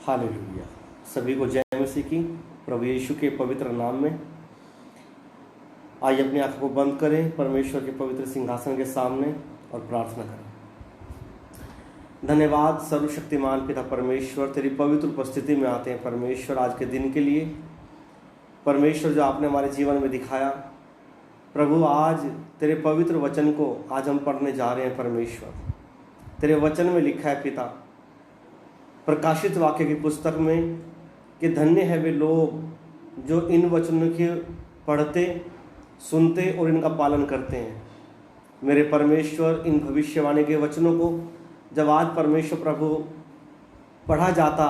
Hallelujah. सभी को जय मसीह की। प्रभु यीशु के पवित्र नाम में आइए अपनी आंखों को बंद करें, परमेश्वर के पवित्र सिंहासन के सामने और प्रार्थना करें। धन्यवाद सर्वशक्तिमान पिता परमेश्वर, तेरी पवित्र उपस्थिति में आते हैं परमेश्वर आज के दिन के लिए। परमेश्वर जो आपने हमारे जीवन में दिखाया प्रभु, आज तेरे पवित्र वचन को आज हम पढ़ने जा रहे हैं परमेश्वर। तेरे वचन में लिखा है पिता, प्रकाशित वाक्य की पुस्तक में, कि धन्य है वे लोग जो इन वचनों के पढ़ते, सुनते और इनका पालन करते हैं। मेरे परमेश्वर, इन भविष्यवाणी के वचनों को जब आज परमेश्वर प्रभु पढ़ा जाता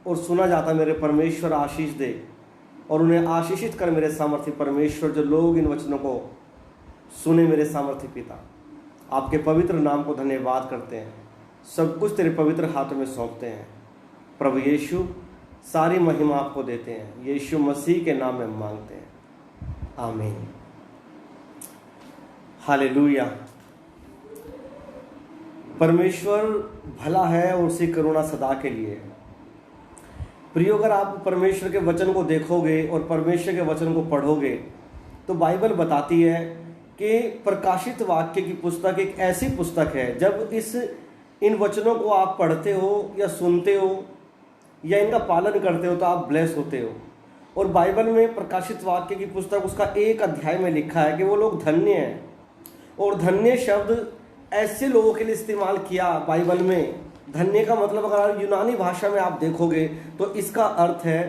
और सुना जाता, मेरे परमेश्वर आशीष दे और उन्हें आशीषित कर मेरे सामर्थ्य परमेश्वर। जो लोग इन वचनों को सुने मेरे सामर्थ्य पिता, आपके पवित्र नाम को धन्यवाद करते हैं। सब कुछ तेरे पवित्र हाथों में सौंपते हैं प्रभु यीशु। सारी महिमा आपको देते हैं, यीशु मसीह के नाम में मांगते हैं, आमीन। हालेलुया। परमेश्वर भला है और उसकी करुणा सदा के लिए है। प्रियो, अगर आप परमेश्वर के वचन को देखोगे और परमेश्वर के वचन को पढ़ोगे तो बाइबल बताती है कि प्रकाशित वाक्य की पुस्तक एक ऐसी पुस्तक है, जब इन वचनों को आप पढ़ते हो या सुनते हो या इनका पालन करते हो तो आप ब्लेस होते हो। और बाइबल में प्रकाशित वाक्य की पुस्तक उसका एक अध्याय में लिखा है कि वो लोग धन्य हैं। और धन्य शब्द ऐसे लोगों के लिए इस्तेमाल किया बाइबल में। धन्य का मतलब अगर यूनानी भाषा में आप देखोगे तो इसका अर्थ है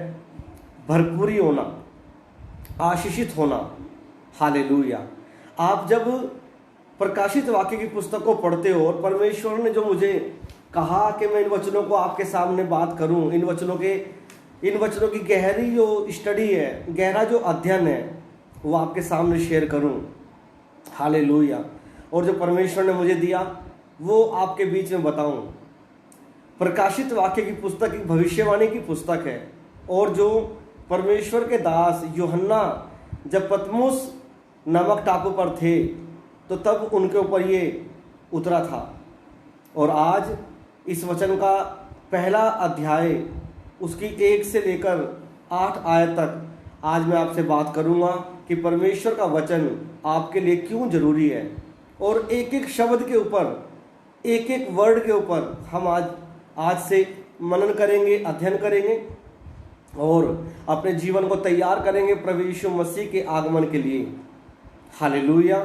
भरपूरी होना, आशीषित होना। हालेलुया। आप जब प्रकाशित वाक्य की पुस्तक को पढ़ते हो और परमेश्वर ने जो मुझे कहा कि मैं इन वचनों को आपके सामने बात करूं, इन वचनों की गहरी जो स्टडी है, गहरा जो अध्ययन है, वो आपके सामने शेयर करूं। हालेलुया। और जो परमेश्वर ने मुझे दिया वो आपके बीच में बताऊं। प्रकाशित वाक्य की पुस्तक एक भविष्यवाणी की पुस्तक है। और जो परमेश्वर के दास यूहन्ना जब पतमुस नामक टापू पर थे तो तब उनके ऊपर ये उतरा था। और आज इस वचन का पहला अध्याय उसकी 1 से लेकर 8 आयत तक आज मैं आपसे बात करूंगा कि परमेश्वर का वचन आपके लिए क्यों जरूरी है। और एक एक शब्द के ऊपर, एक एक वर्ड के ऊपर हम आज से मनन करेंगे, अध्ययन करेंगे और अपने जीवन को तैयार करेंगे प्रभु यीशु मसीह के आगमन के लिए। हालेलुया।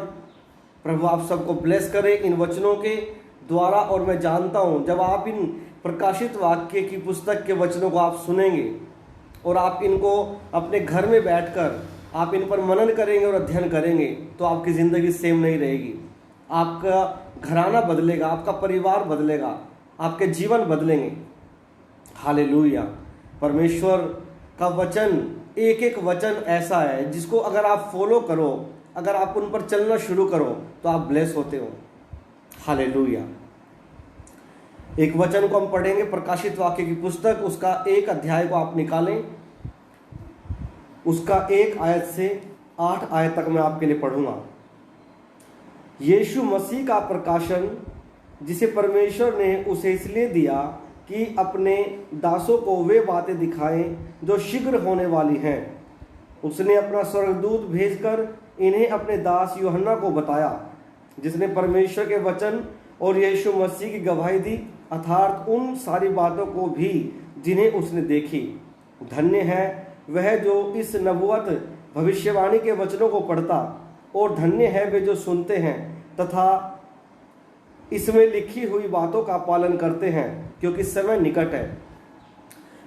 प्रभु आप सबको ब्लेस करें इन वचनों के द्वारा। और मैं जानता हूं जब आप इन प्रकाशित वाक्य की पुस्तक के वचनों को आप सुनेंगे और आप इनको अपने घर में बैठकर आप इन पर मनन करेंगे और अध्ययन करेंगे तो आपकी ज़िंदगी सेम नहीं रहेगी। आपका घराना बदलेगा, आपका परिवार बदलेगा, आपके जीवन बदलेंगे। हालेलुया। परमेश्वर का वचन, एक एक वचन ऐसा है जिसको अगर आप फॉलो करो, अगर आप उन पर चलना शुरू करो तो आप ब्लेस होते हो। हालेलुया। एक वचन को हम पढ़ेंगे, प्रकाशित वाक्य की पुस्तक, उसका एक अध्याय को आप निकालें, उसका 1 आयत से 8 आयत तक मैं आपके लिए पढ़ूंगा। यीशु मसीह का प्रकाशन, जिसे परमेश्वर ने उसे इसलिए दिया कि अपने दासों को वे बातें दिखाएं जो शीघ्र होने वाली हैं। उसने अपना स्वर्गदूत भेजकर इन्हें अपने दास यूहन्ना को बताया, जिसने परमेश्वर के वचन और यीशु मसीह की गवाही दी, अर्थात उन सारी बातों को भी जिन्हें उसने देखी। धन्य है वह जो इस नबुवत भविष्यवाणी के वचनों को पढ़ता, और धन्य है वे जो सुनते हैं तथा इसमें लिखी हुई बातों का पालन करते हैं, क्योंकि समय निकट है।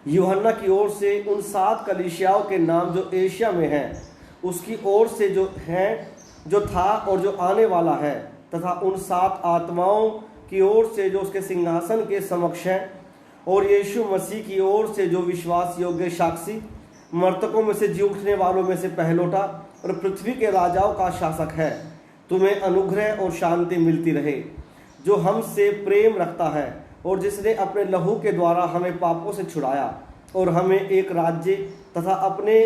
यूहन्ना की ओर से उन 7 कलीसियाओं के नाम जो एशिया में हैं, उसकी ओर से जो है, जो था और जो आने वाला है, तथा उन 7 आत्माओं की ओर से जो उसके सिंहासन के समक्ष हैं, और यीशु मसीह की ओर से जो विश्वास योग्य साक्षी, मृतकों में से जी उठने वालों में से पहलौठा और पृथ्वी के राजाओं का शासक है। तुम्हें अनुग्रह और शांति मिलती रहे, जो हमसे प्रेम रखता है और जिसने अपने लहू के द्वारा हमें पापों से छुड़ाया और हमें एक राज्य तथा अपने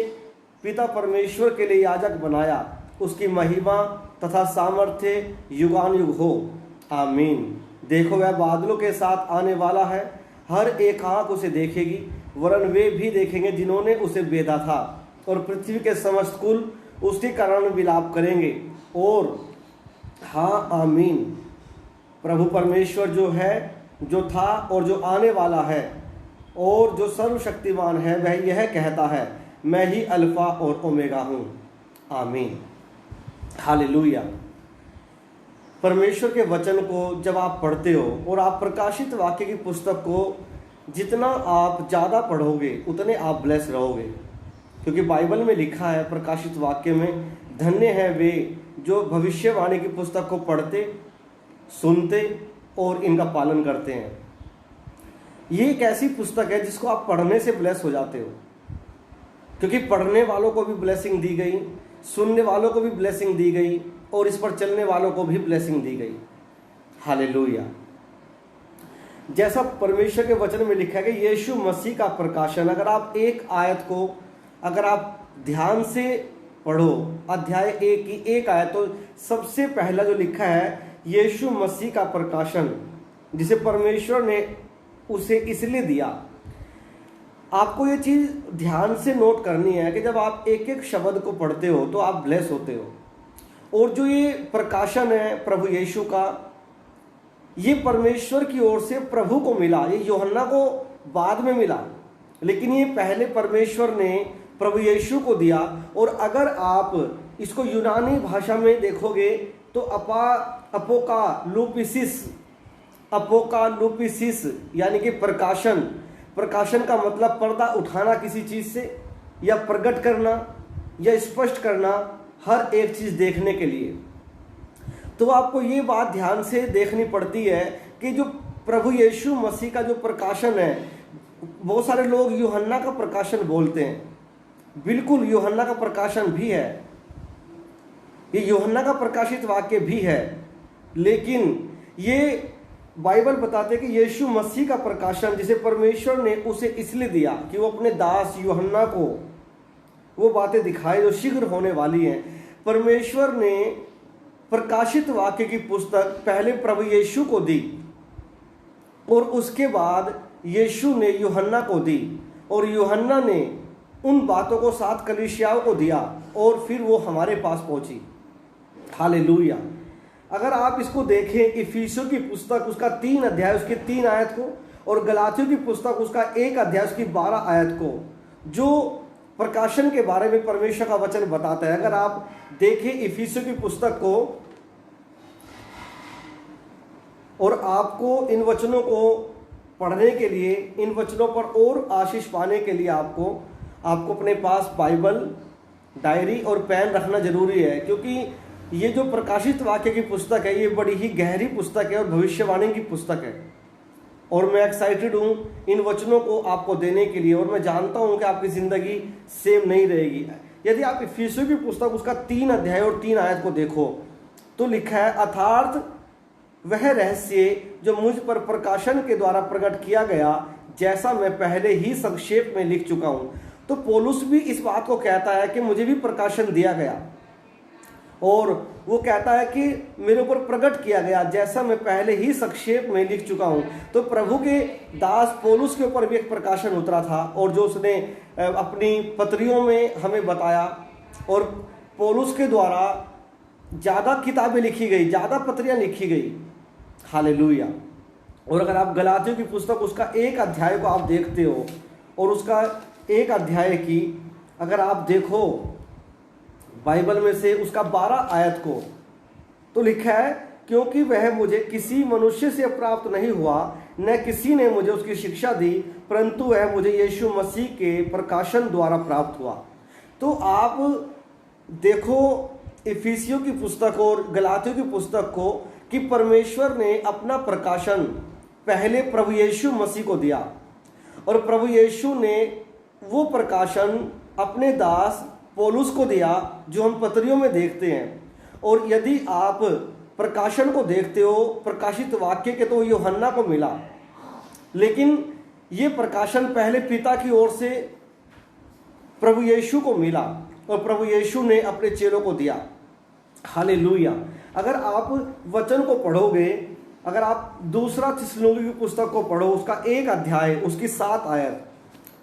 पिता परमेश्वर के लिए याजक बनाया। उसकी महिमा तथा सामर्थ्य युगान युग हो, आमीन। देखो वह बादलों के साथ आने वाला है, हर एक आँख उसे देखेगी, वरन वे भी देखेंगे जिन्होंने उसे बेधा था, और पृथ्वी के समस्त कुल उसके कारण विलाप करेंगे। और हाँ, आमीन। प्रभु परमेश्वर जो है, जो था और जो आने वाला है और जो सर्वशक्तिमान है, वह यह कहता है, मैं ही अल्फा और ओमेगा हूँ। आमीन, हालेलुया। परमेश्वर के वचन को जब आप पढ़ते हो और आप प्रकाशित वाक्य की पुस्तक को जितना आप ज़्यादा पढ़ोगे उतने आप ब्लेस रहोगे, क्योंकि बाइबल में लिखा है, प्रकाशित वाक्य में, धन्य है वे जो भविष्यवाणी की पुस्तक को पढ़ते, सुनते और इनका पालन करते हैं। ये एक ऐसी पुस्तक है जिसको आप पढ़ने से ब्लेस हो जाते हो, क्योंकि पढ़ने वालों को भी ब्लेसिंग दी गई, सुनने वालों को भी ब्लेसिंग दी गई और इस पर चलने वालों को भी ब्लेसिंग दी गई। हालेलुया। जैसा परमेश्वर के वचन में लिखा है कि यीशु मसीह का प्रकाशन, अगर आप एक आयत को अगर आप ध्यान से पढ़ो, अध्याय 1 की एक आयत, तो सबसे पहला जो लिखा है यीशु मसीह का प्रकाशन, जिसे परमेश्वर ने उसे इसलिए दिया। आपको ये चीज़ ध्यान से नोट करनी है कि जब आप एक एक शब्द को पढ़ते हो तो आप ब्लेस होते हो। और जो ये प्रकाशन है प्रभु यीशु का, ये परमेश्वर की ओर से प्रभु को मिला। ये यूहन्ना को बाद में मिला, लेकिन ये पहले परमेश्वर ने प्रभु यीशु को दिया। और अगर आप इसको यूनानी भाषा में देखोगे तो अपोकालुपिसिस यानी कि प्रकाशन। प्रकाशन का मतलब पर्दा उठाना किसी चीज़ से, या प्रकट करना, या स्पष्ट करना, हर एक चीज़ देखने के लिए। तो आपको ये बात ध्यान से देखनी पड़ती है कि जो प्रभु यीशु मसीह का जो प्रकाशन है, बहुत सारे लोग यूहन्ना का प्रकाशन बोलते हैं। बिल्कुल यूहन्ना का प्रकाशन भी है, ये यूहन्ना का प्रकाशित वाक्य भी है, लेकिन ये बाइबल बताते हैं कि यीशु मसीह का प्रकाशन, जिसे परमेश्वर ने उसे इसलिए दिया कि वो अपने दास यूहन्ना को वो बातें दिखाए जो शीघ्र होने वाली हैं। परमेश्वर ने प्रकाशित वाक्य की पुस्तक पहले प्रभु यीशु को दी और उसके बाद यीशु ने यूहन्ना को दी, और यूहन्ना ने उन बातों को 7 कलीसियाओं को दिया और फिर वो हमारे पास पहुंची। हालेलुया। अगर आप इसको देखें, इफिसियों की पुस्तक उसका 3 अध्याय उसके 3 आयत को, और गलातियों की पुस्तक उसका 1 अध्याय उसकी 12 आयत को, जो प्रकाशन के बारे में परमेश्वर का वचन बताता है। अगर आप देखें इफिसियों की पुस्तक को, और आपको इन वचनों को पढ़ने के लिए, इन वचनों पर और आशीष पाने के लिए आपको अपने पास बाइबल, डायरी और पेन रखना जरूरी है, क्योंकि ये जो प्रकाशित वाक्य की पुस्तक है ये बड़ी ही गहरी पुस्तक है और भविष्यवाणी की पुस्तक है। और मैं एक्साइटेड हूँ इन वचनों को आपको देने के लिए, और मैं जानता हूँ कि आपकी ज़िंदगी सेम नहीं रहेगी। यदि आप इफिसियों की पुस्तक उसका 3 अध्याय और 3 आयत को देखो तो लिखा है, अर्थात वह रहस्य जो मुझ पर प्रकाशन के द्वारा प्रकट किया गया, जैसा मैं पहले ही संक्षेप में लिख चुका हूँ। तो पौलुस भी इस बात को कहता है कि मुझे भी प्रकाशन दिया गया, और वो कहता है कि मेरे ऊपर प्रकट किया गया, जैसा मैं पहले ही संक्षेप में लिख चुका हूँ। तो प्रभु के दास पौलुस के ऊपर भी एक प्रकाशन उतरा था, और जो उसने अपनी पत्रियों में हमें बताया, और पौलुस के द्वारा ज़्यादा किताबें लिखी गई, ज़्यादा पत्रियाँ लिखी गई। हालेलुया। और अगर आप गलातियों की पुस्तक उसका 1 अध्याय को आप देखते हो, और उसका 1 अध्याय की अगर आप देखो बाइबल में से उसका 12 आयत को, तो लिखा है, क्योंकि वह मुझे किसी मनुष्य से प्राप्त नहीं हुआ, न किसी ने मुझे उसकी शिक्षा दी, परंतु वह मुझे यीशु मसीह के प्रकाशन द्वारा प्राप्त हुआ। तो आप देखो इफिसियों की पुस्तक और गलातियों की पुस्तक को, कि परमेश्वर ने अपना प्रकाशन पहले प्रभु यीशु मसीह को दिया, और प्रभु यीशु ने वो प्रकाशन अपने दास पौलुस को दिया, जो हम पत्रियों में देखते हैं। और यदि आप प्रकाशन को देखते हो प्रकाशित वाक्य के, तो यूहन्ना को मिला, लेकिन ये प्रकाशन पहले पिता की ओर से प्रभु यीशु को मिला, और प्रभु यीशु ने अपने चेलों को दिया। हालेलुया। अगर आप वचन को पढ़ोगे अगर आप दूसरा थिस्सलुनीके की पुस्तक को पढ़ो, उसका 1 अध्याय, उसकी 7 आयत,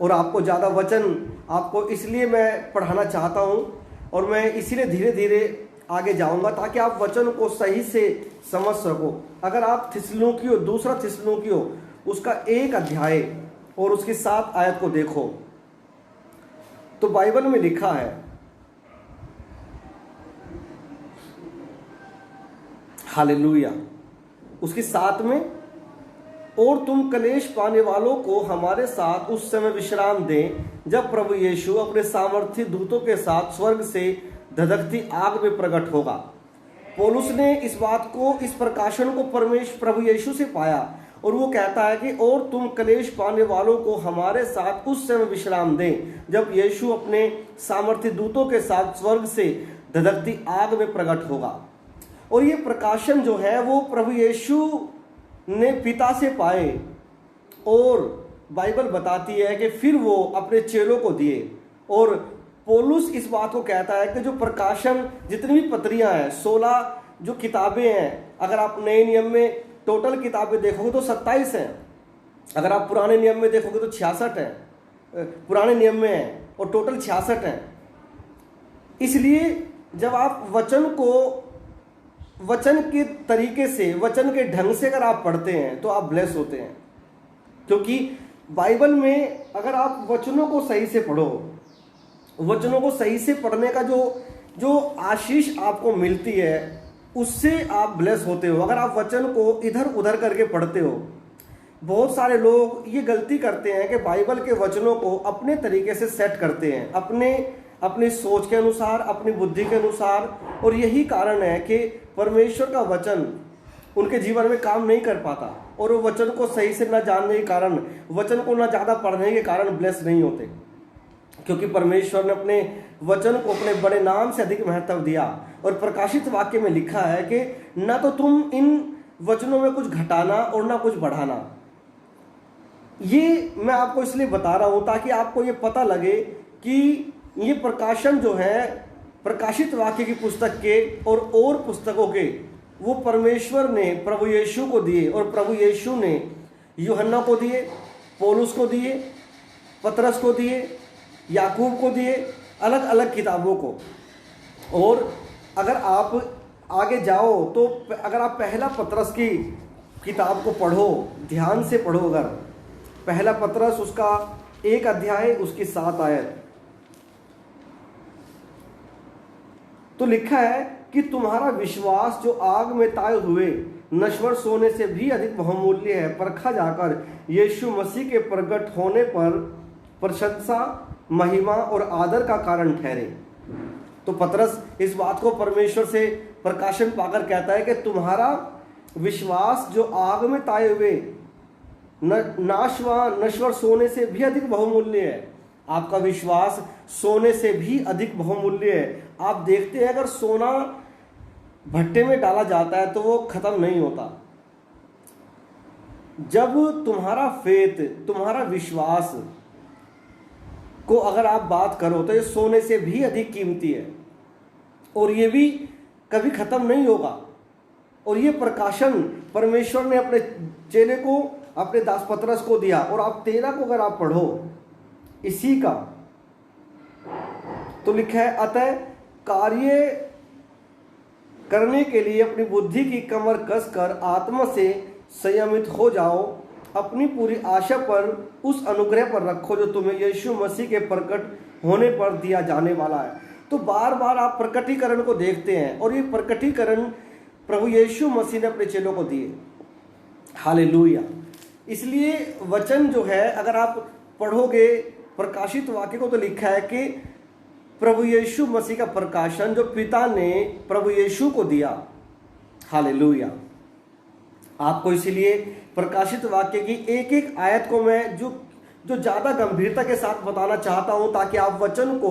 और आपको ज़्यादा वचन आपको इसलिए मैं पढ़ाना चाहता हूँ और मैं इसीलिए धीरे धीरे आगे जाऊंगा ताकि आप वचन को सही से समझ सको। अगर आप थिस्सलुनीकियों, दूसरा थिस्सलुनीकियों उसका 1 अध्याय और उसकी 7 आयत को देखो तो बाइबल में लिखा है, हालेलुया, उसकी 7 में, और तुम क्लेश पाने वालों को हमारे साथ उस समय विश्राम दें जब प्रभु यीशु अपने सामर्थी दूतों के साथ स्वर्ग से धधकती आग में प्रकट होगा। पौलुस ने इस बात को, इस प्रकाशन को प्रभु यीशु से पाया और वो कहता है कि और तुम क्लेश पाने वालों को हमारे साथ उस समय विश्राम दें जब यीशु अपने सामर्थी दूतों के साथ स्वर्ग से धधकती आग में प्रकट होगा। और ये प्रकाशन जो है वो प्रभु यीशु ने पिता से पाए और बाइबल बताती है कि फिर वो अपने चेलों को दिए। और पौलुस इस बात को कहता है कि जो प्रकाशन, जितनी भी पत्रियां हैं, 16 जो किताबें हैं, अगर आप नए नियम में टोटल किताबें देखोगे तो 27 हैं, अगर आप पुराने नियम में देखोगे तो 66 हैं, पुराने नियम में हैं और टोटल 66 हैं। इसलिए जब आप वचन के तरीके से, वचन के ढंग से अगर आप पढ़ते हैं तो आप ब्लेस होते हैं, क्योंकि बाइबल में अगर आप वचनों को सही से पढ़ो, वचनों को सही से पढ़ने का जो आशीष आपको मिलती है उससे आप ब्लेस होते हो। अगर आप वचन को इधर उधर करके पढ़ते हो, बहुत सारे लोग ये गलती करते हैं कि बाइबल के वचनों को अपने तरीके से सेट करते हैं, अपनी सोच के अनुसार, अपनी बुद्धि के अनुसार, और यही कारण है कि परमेश्वर का वचन उनके जीवन में काम नहीं कर पाता और वो वचन को सही से न जानने के कारण, वचन को न ज़्यादा पढ़ने के कारण ब्लेस नहीं होते, क्योंकि परमेश्वर ने अपने वचन को अपने बड़े नाम से अधिक महत्व दिया। और प्रकाशित वाक्य में लिखा है कि न तो तुम इन वचनों में कुछ घटाना और न कुछ बढ़ाना। ये मैं आपको इसलिए बता रहा हूँ ताकि आपको ये पता लगे कि ये प्रकाशन जो है प्रकाशित वाक्य की पुस्तक के और पुस्तकों के, वो परमेश्वर ने प्रभु यीशु को दिए, और प्रभु यीशु ने यूहन्ना को दिए, पौलुस को दिए, पतरस को दिए, याकूब को दिए, अलग अलग किताबों को। और अगर आप आगे जाओ तो अगर आप पहला पतरस की किताब को पढ़ो, ध्यान से पढ़ो, अगर पहला पतरस उसका 1 अध्याय उसकी 7 आयत, तो लिखा है कि तुम्हारा विश्वास जो आग में ताए हुए नश्वर सोने से भी अधिक बहुमूल्य है, परखा जाकर यीशु मसीह के प्रकट होने पर प्रशंसा, महिमा और आदर का कारण ठहरे। तो पतरस इस बात को परमेश्वर से प्रकाशन पाकर कहता है कि तुम्हारा विश्वास जो आग में ताए हुए नश्वर सोने से भी अधिक बहुमूल्य है। आपका विश्वास सोने से भी अधिक बहुमूल्य है। आप देखते हैं अगर सोना भट्टे में डाला जाता है तो वो खत्म नहीं होता। जब तुम्हारा फेथ, तुम्हारा विश्वास को अगर आप बात करो तो ये सोने से भी अधिक कीमती है और ये भी कभी खत्म नहीं होगा। और ये प्रकाशन परमेश्वर ने अपने चेले को, अपने दास पतरस को दिया। और आप 13 को अगर आप पढ़ो इसी का, तो लिखा है, अतः कार्य करने के लिए अपनी बुद्धि की कमर कसकर आत्मा से संयमित हो जाओ, अपनी पूरी आशा पर उस अनुग्रह पर रखो जो तुम्हें यीशु मसीह के प्रकट होने पर दिया जाने वाला है। तो बार बार आप प्रकटीकरण को देखते हैं और ये प्रकटीकरण प्रभु यीशु मसीह ने अपने चेलों को दिए। हालेलुया। इसलिए वचन जो है अगर आप पढ़ोगे प्रकाशित वाक्य को, तो लिखा है कि प्रभु यीशु मसीह का प्रकाशन जो पिता ने प्रभु यीशु को दिया। हालेलुया। आपको इसीलिए प्रकाशित वाक्य की एक एक आयत को मैं जो ज़्यादा गंभीरता के साथ बताना चाहता हूं, ताकि आप वचन को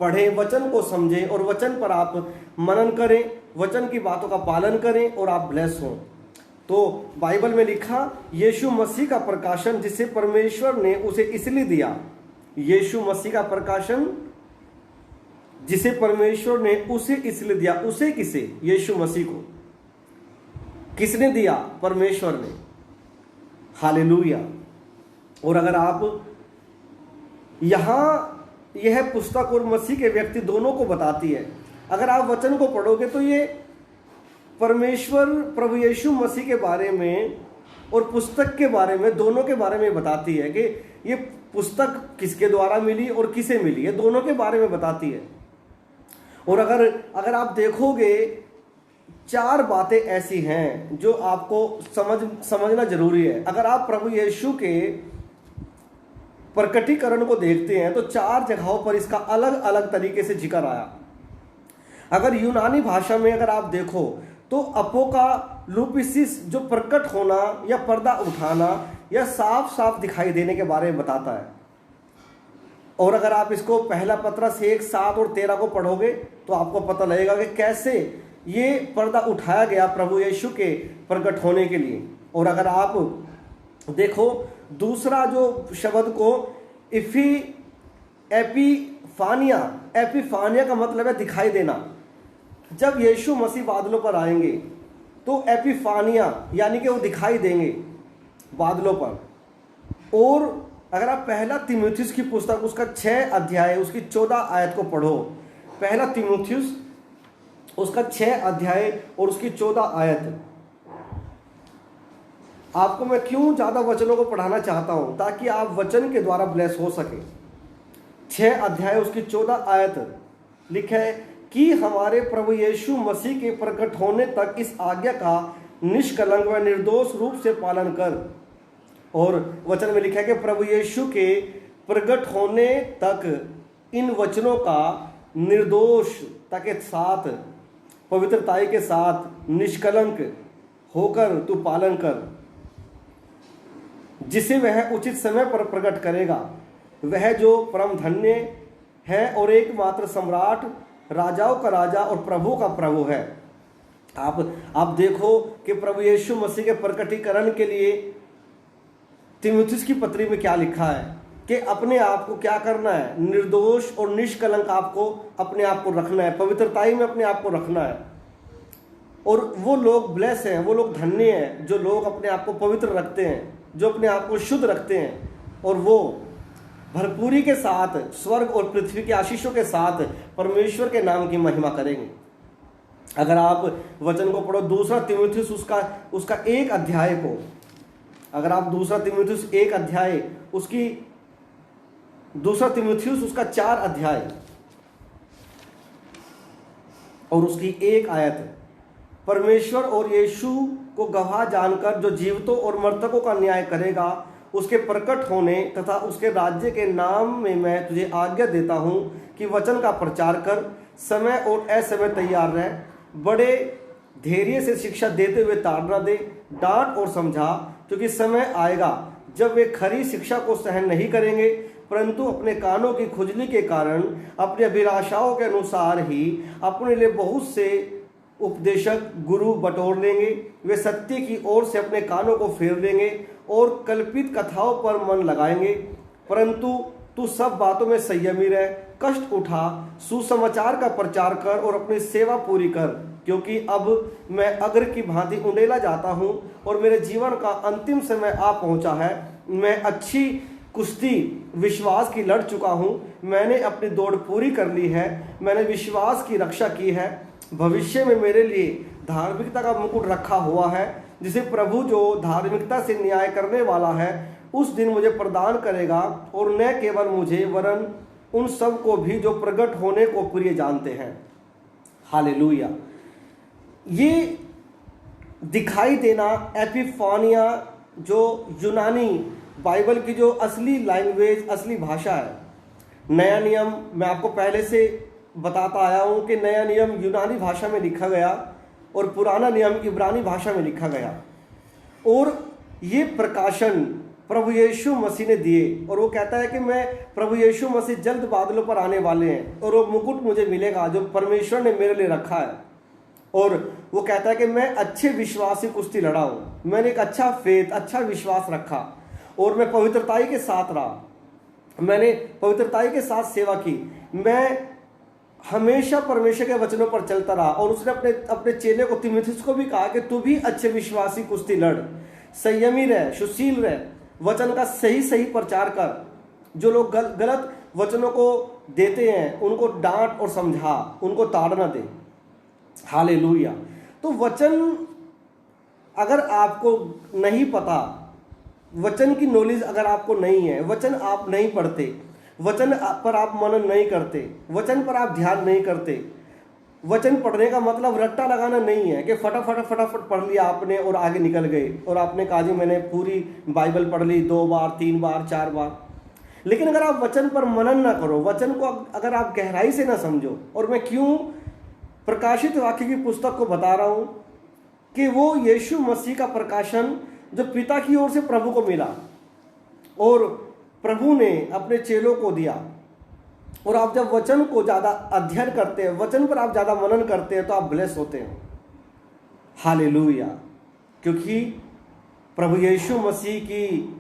पढ़ें, वचन को समझें और वचन पर आप मनन करें, वचन की बातों का पालन करें और आप ब्लेस हों। तो बाइबल में लिखा, यीशु मसीह का प्रकाशन जिसे परमेश्वर ने उसे इसलिए दिया। यीशु मसीह का प्रकाशन जिसे परमेश्वर ने उसे इसलिए दिया। उसे किसे? यीशु मसीह को। किसने दिया? परमेश्वर ने। हालेलुया। और अगर आप यहाँ, यह पुस्तक और मसीह के व्यक्ति दोनों को बताती है। अगर आप वचन को पढ़ोगे तो ये परमेश्वर प्रभु यीशु मसीह के बारे में और पुस्तक के बारे में, दोनों के बारे में बताती है कि ये पुस्तक किसके द्वारा मिली और किसे मिली, ये दोनों के बारे में बताती है। और अगर आप देखोगे, 4 बातें ऐसी हैं जो आपको समझना जरूरी है। अगर आप प्रभु यीशु के प्रकटीकरण को देखते हैं तो 4 जगहों पर इसका अलग अलग तरीके से जिक्र आया। अगर यूनानी भाषा में अगर आप देखो तो अपोकालिप्सिस जो प्रकट होना या पर्दा उठाना या साफ साफ दिखाई देने के बारे में बताता है। और अगर आप इसको पहला पत्रस 1:7 और 13 को पढ़ोगे तो आपको पता लगेगा कि कैसे ये पर्दा उठाया गया प्रभु यीशु के प्रकट होने के लिए। और अगर आप देखो दूसरा जो शब्द को एपिफानिया का मतलब है दिखाई देना। जब यीशु मसीह बादलों पर आएंगे तो एपिफानिया यानी कि वो दिखाई देंगे बादलों पर। और अगर आप पहला तीमुथियुस की पुस्तक उसका 6 अध्याय उसकी 14 आयत को पढ़ो, पहला तीमुथियुस उसका 6 अध्याय और उसकी 14 आयत। आपको मैं क्यों ज़्यादा वचनों को पढ़ाना चाहता हूँ? ताकि आप वचन के द्वारा ब्लेस हो सके। 6 अध्याय उसकी 14 आयत लिखा है कि हमारे प्रभु यीशु मसीह के प्रकट होने तक इस आज्ञा का निष्कलंक व निर्दोष रूप से पालन कर। और वचन में लिखा है कि प्रभु यीशु के प्रकट होने तक इन वचनों का निर्दोषता के साथ, पवित्रताई के साथ, निष्कलंक होकर तू पालन कर, जिसे वह उचित समय पर प्रकट करेगा। वह जो परम धन्य है और एकमात्र सम्राट, राजाओं का राजा और प्रभु का प्रभु है। आप देखो कि प्रभु यीशु मसीह के प्रकटीकरण के लिए तीमुथियुस की पत्री में क्या लिखा है कि अपने आप को क्या करना है? निर्दोष और निष्कलंक आपको अपने आप को रखना है, पवित्रताई में अपने आप को रखना है। और वो लोग ब्लेस हैं, वो लोग धन्य हैं जो लोग अपने आप को पवित्र रखते हैं, जो अपने आप को शुद्ध रखते हैं, और वो भरपूरी के साथ स्वर्ग और पृथ्वी के आशीषों के साथ परमेश्वर के नाम की महिमा करेंगे। अगर आप वचन को पढ़ो दूसरा तीमुथियुस उसका 1 अध्याय को, अगर आप दूसरा तीमुथियुस 1 अध्याय उसकी, दूसरा तीमुथियुस उसका 4 अध्याय और उसकी 1 आयत। परमेश्वर और यीशु को गवाह जानकर जो जीवितों और मृतकों का न्याय करेगा, उसके प्रकट होने तथा उसके राज्य के नाम में मैं तुझे आज्ञा देता हूँ कि वचन का प्रचार कर, समय और असमय तैयार रह, बड़े धैर्य से शिक्षा देते हुए ताड़ना दे, डांट और समझा, क्योंकि समय आएगा जब वे खरी शिक्षा को सहन नहीं करेंगे, परंतु अपने कानों की खुजली के कारण अपनी अभिलाषाओं के अनुसार ही अपने लिए बहुत से उपदेशक गुरु बटोर लेंगे। वे सत्य की ओर से अपने कानों को फेर लेंगे और कल्पित कथाओं पर मन लगाएंगे। परंतु तू सब बातों में संयमी रह, कष्ट उठा, सुसमाचार का प्रचार कर और अपनी सेवा पूरी कर, क्योंकि अब मैं अग्र की भांति उंडेला जाता हूँ और मेरे जीवन का अंतिम समय आ पहुँचा है। मैं अच्छी कुश्ती विश्वास की लड़ चुका हूँ, मैंने अपनी दौड़ पूरी कर ली है, मैंने विश्वास की रक्षा की है। भविष्य में मेरे लिए धार्मिकता का मुकुट रखा हुआ है, जिसे प्रभु जो धार्मिकता से न्याय करने वाला है उस दिन मुझे प्रदान करेगा, और न केवल मुझे वरन उन सब को भी जो प्रकट होने को प्रिय जानते हैं। हालेलुया। ये दिखाई देना, एपिफानिया, जो यूनानी बाइबल की जो असली लैंग्वेज, असली भाषा है। नया नियम मैं आपको पहले से बताता आया हूँ कि नया नियम यूनानी भाषा में लिखा गया और पुराना नियम इब्रानी भाषा में लिखा गया। और ये प्रकाशन प्रभु यीशु मसीह ने दिए, और वो कहता है कि मैं प्रभु यीशु मसीह जल्द बादलों पर आने वाले हैं और वो मुकुट मुझे मिलेगा जो परमेश्वर ने मेरे लिए रखा है। और वो कहता है कि मैं अच्छे विश्वास की कुश्ती लड़ा हूँ, मैंने एक अच्छा फेथ, अच्छा विश्वास रखा और मैं पवित्रताई के साथ रहा, मैंने पवित्रताई के साथ सेवा की, मैं हमेशा परमेश्वर के वचनों पर चलता रहा और उसने अपने अपने चेले को तीमुथियुस को भी कहा कि तू भी अच्छे विश्वासी कुश्ती लड़, संयमी रह, सुशील रह, वचन का सही सही प्रचार कर। जो लोग गलत वचनों को देते हैं उनको डांट और समझा, उनको ताड़ना दे। हालेलुया। तो वचन अगर आपको नहीं पता, वचन की नॉलेज अगर आपको नहीं है, वचन आप नहीं पढ़ते, वचन पर आप मनन नहीं करते, वचन पर आप ध्यान नहीं करते। वचन पढ़ने का मतलब रट्टा लगाना नहीं है कि फटाफट पढ़ लिया आपने और आगे निकल गए और आपने कहा जी मैंने पूरी बाइबल पढ़ ली 2 बार 3 बार 4 बार। लेकिन अगर आप वचन पर मनन ना करो, वचन को अगर आप गहराई से ना समझो, और मैं क्यों प्रकाशित वाक्य की पुस्तक को बता रहा हूं कि वो यीशु मसीह का प्रकाशन जो पिता की ओर से प्रभु को मिला और प्रभु ने अपने चेलों को दिया। और आप जब वचन को ज़्यादा अध्ययन करते हैं, वचन पर आप ज़्यादा मनन करते हैं, तो आप ब्लेस होते हैं। हालेलुया। क्योंकि प्रभु यीशु मसीह की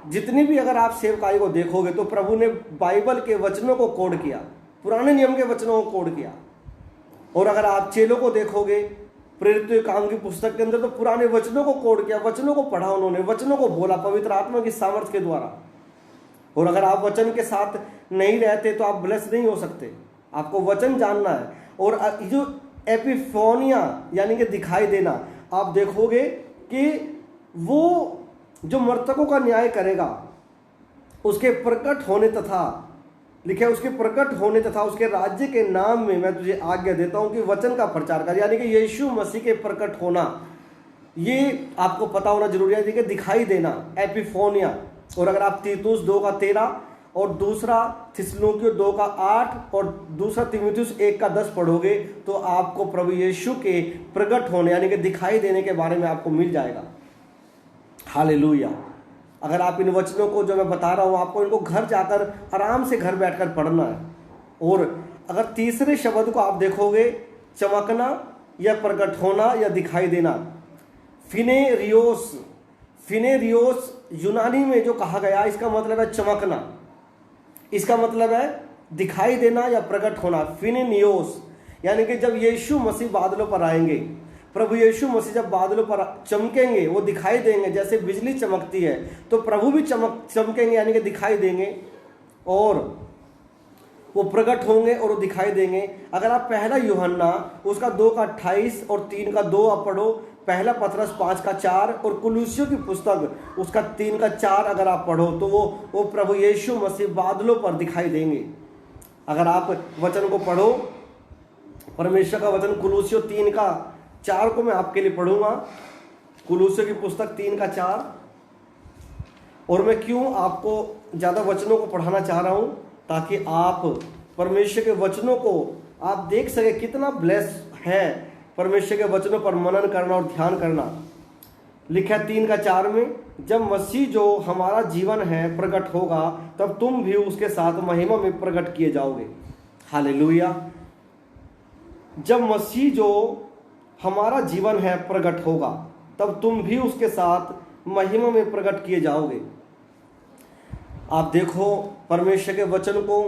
जितनी भी अगर आप सेवकाई को देखोगे तो प्रभु ने बाइबल के वचनों को कोड किया, पुराने नियम के वचनों को कोड किया। और अगर आप चेलों को देखोगे प्रेरित काम की पुस्तक के अंदर, तो पुराने वचनों को कोड किया, वचनों को पढ़ा उन्होंने, वचनों को बोला पवित्र आत्मा की सामर्थ्य के द्वारा। और अगर आप वचन के साथ नहीं रहते तो आप ब्लेस नहीं हो सकते। आपको वचन जानना है। और जो एपिफोनिया यानी कि दिखाई देना, आप देखोगे कि वो जो मृतकों का न्याय करेगा, उसके प्रकट होने तथा लिखे उसके प्रकट होने तथा उसके राज्य के नाम में मैं तुझे आज्ञा देता हूं कि वचन का प्रचार कर। यानी कि यीशु मसीह के प्रकट होना, ये आपको पता होना जरूरी है कि दिखाई देना, एपिफोनिया। और अगर आप तीतुस 2:13 और दूसरा थिस्सलुनीकियों 2:8 और दूसरा तीमुथियुस 1:10 पढ़ोगे तो आपको प्रभु यीशु के प्रकट होने यानी कि दिखाई देने के बारे में आपको मिल जाएगा। हालेलुया। अगर आप इन वचनों को जो मैं बता रहा हूं, आपको इनको घर जाकर आराम से घर बैठकर पढ़ना है। और अगर तीसरे शब्द को आप देखोगे, चमकना या प्रकट होना या दिखाई देना, फिनेरियोस यूनानी में जो कहा गया, इसका मतलब है चमकना, इसका मतलब है दिखाई देना या प्रकट होना। फिनेनियोस यानी कि जब यीशु मसीह बादलों पर आएंगे, प्रभु यीशु मसीह जब बादलों पर चमकेंगे, वो दिखाई देंगे जैसे बिजली चमकती है, तो प्रभु भी चमकेंगे यानी कि दिखाई देंगे और वो प्रकट होंगे और वो दिखाई देंगे। अगर आप पहला यूहन्ना उसका 2:28 और 3:2 आप पढ़ो, पहला पतरस 5:4 और कुलुस्सियों की पुस्तक उसका 3:4 अगर आप पढ़ो, तो वो प्रभु यीशु मसीह बादलों पर दिखाई देंगे। अगर आप वचन को पढ़ो, परमेश्वर का वचन कुलुस्सियों 3:4 को मैं आपके लिए पढ़ूंगा, कुलुस्सियों की पुस्तक 3:4। और मैं क्यों आपको ज़्यादा वचनों को पढ़ाना चाह रहा हूँ, ताकि आप परमेश्वर के वचनों को आप देख सके कितना ब्लेस है परमेश्वर के वचनों पर मनन करना और ध्यान करना। लिखा 3:4 में, जब मसीह जो हमारा जीवन है प्रकट होगा, तब तुम भी उसके साथ महिमा में प्रकट किए जाओगे। हालेलुया। जब मसीह जो हमारा जीवन है प्रकट होगा, तब तुम भी उसके साथ महिमा में प्रकट किए जाओगे। आप देखो परमेश्वर के वचन को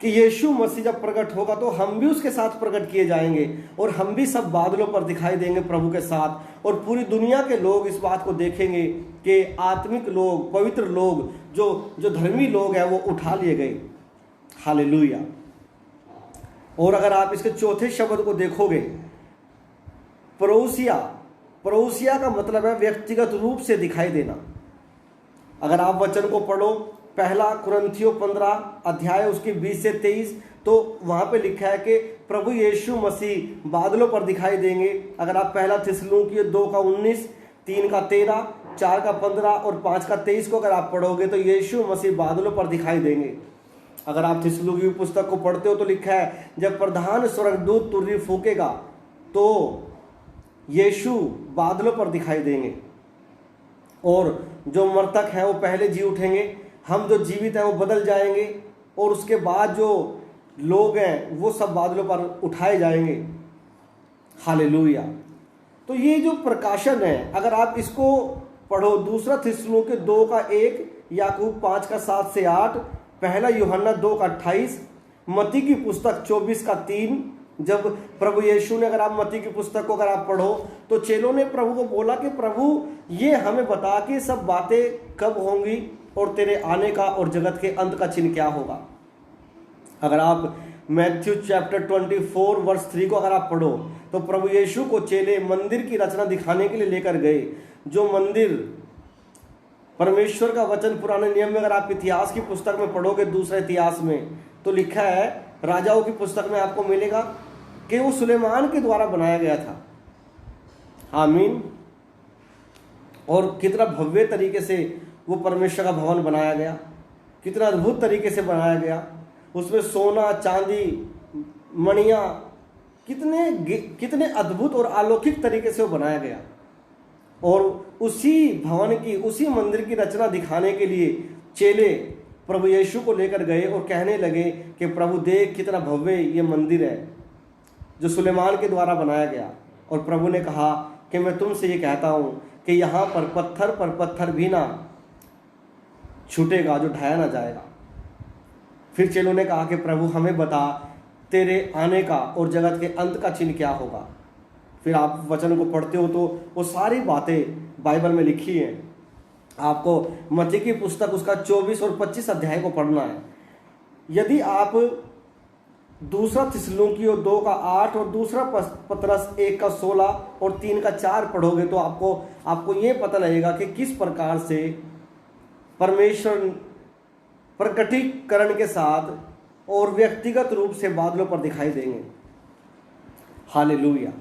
कि यीशु मसीह जब प्रकट होगा तो हम भी उसके साथ प्रकट किए जाएंगे और हम भी सब बादलों पर दिखाई देंगे प्रभु के साथ। और पूरी दुनिया के लोग इस बात को देखेंगे कि आत्मिक लोग, पवित्र लोग, जो धर्मी लोग हैं, वो उठा लिए गए। हालेलुया। और अगर आप इसके चौथे शब्द को देखोगे, परोसिया का मतलब है व्यक्तिगत रूप से दिखाई देना। अगर आप वचन को पढ़ो, पहला कुरिन्थियों 15 उसकी 20 से 23, तो वहाँ पे लिखा है कि प्रभु यीशु मसीह बादलों पर दिखाई देंगे। अगर आप पहला थिस्सलुनीकियों 2:19, 3:13, 4:15 और 5:23 को अगर आप पढ़ोगे तो यीशु मसीह बादलों पर दिखाई देंगे। अगर आप थिस्सलुनीकियों की पुस्तक को पढ़ते हो तो लिखा है, जब प्रधान स्वर्गदूत तुरही फूकेगा तो यीशु बादलों पर दिखाई देंगे और जो मृतक हैं वो पहले जी उठेंगे, हम जो जीवित हैं वो बदल जाएंगे और उसके बाद जो लोग हैं वो सब बादलों पर उठाए जाएंगे। हालेलुया। तो ये जो प्रकाशन है, अगर आप इसको पढ़ो, दूसरा थिस्सलुनीकियों 2:1, याकूब 5:7 से 8, पहला यूहन्ना 2:28, मत्ती की पुस्तक 24:3, जब प्रभु यीशु ने, अगर आप मत्ती की पुस्तक को अगर आप पढ़ो तो चेलों ने प्रभु को बोला कि प्रभु ये हमें बता कि सब बातें कब होंगी और तेरे आने का और जगत के अंत का चिन्ह क्या होगा। अगर आप मैथ्यू चैप्टर 24 वर्स 3 को अगर आप पढ़ो तो प्रभु यीशु को चेले मंदिर की रचना दिखाने के लिए लेकर गए। जो मंदिर, परमेश्वर का वचन पुराने नियम में अगर आप इतिहास की पुस्तक में पढ़ोगे, दूसरे इतिहास में, तो लिखा है राजाओं की पुस्तक में आपको मिलेगा कि वो सुलेमान के द्वारा बनाया गया था। आमीन। और कितना भव्य तरीके से वो परमेश्वर का भवन बनाया गया, कितना अद्भुत तरीके से बनाया गया। उसमें सोना, चांदी, मणियाँ, कितने अद्भुत और अलौकिक तरीके से वो बनाया गया। और उसी भवन की, उसी मंदिर की रचना दिखाने के लिए चेले प्रभु यीशु को लेकर गए और कहने लगे कि प्रभु देख कितना भव्य ये मंदिर है जो सुलेमान के द्वारा बनाया गया। और प्रभु ने कहा कि मैं तुमसे ये कहता हूँ कि यहाँ पर पत्थर भी ना छूटेगा जो ढाया ना जाएगा। फिर चेलों ने कहा कि प्रभु हमें बता तेरे आने का और जगत के अंत का चिन्ह क्या होगा। फिर आप वचन को पढ़ते हो तो वो सारी बातें बाइबल में लिखी हैं। आपको मत्ती की पुस्तक उसका 24 और 25 अध्याय को पढ़ना है। यदि आप दूसरा थिस्सलुनीकियों 2:8 और दूसरा पतरस 1:16 और 3:4 पढ़ोगे तो आपको ये पता लगेगा कि किस प्रकार से परमेश्वर प्रकटीकरण के साथ और व्यक्तिगत रूप से बादलों पर दिखाई देंगे। हालेलुया।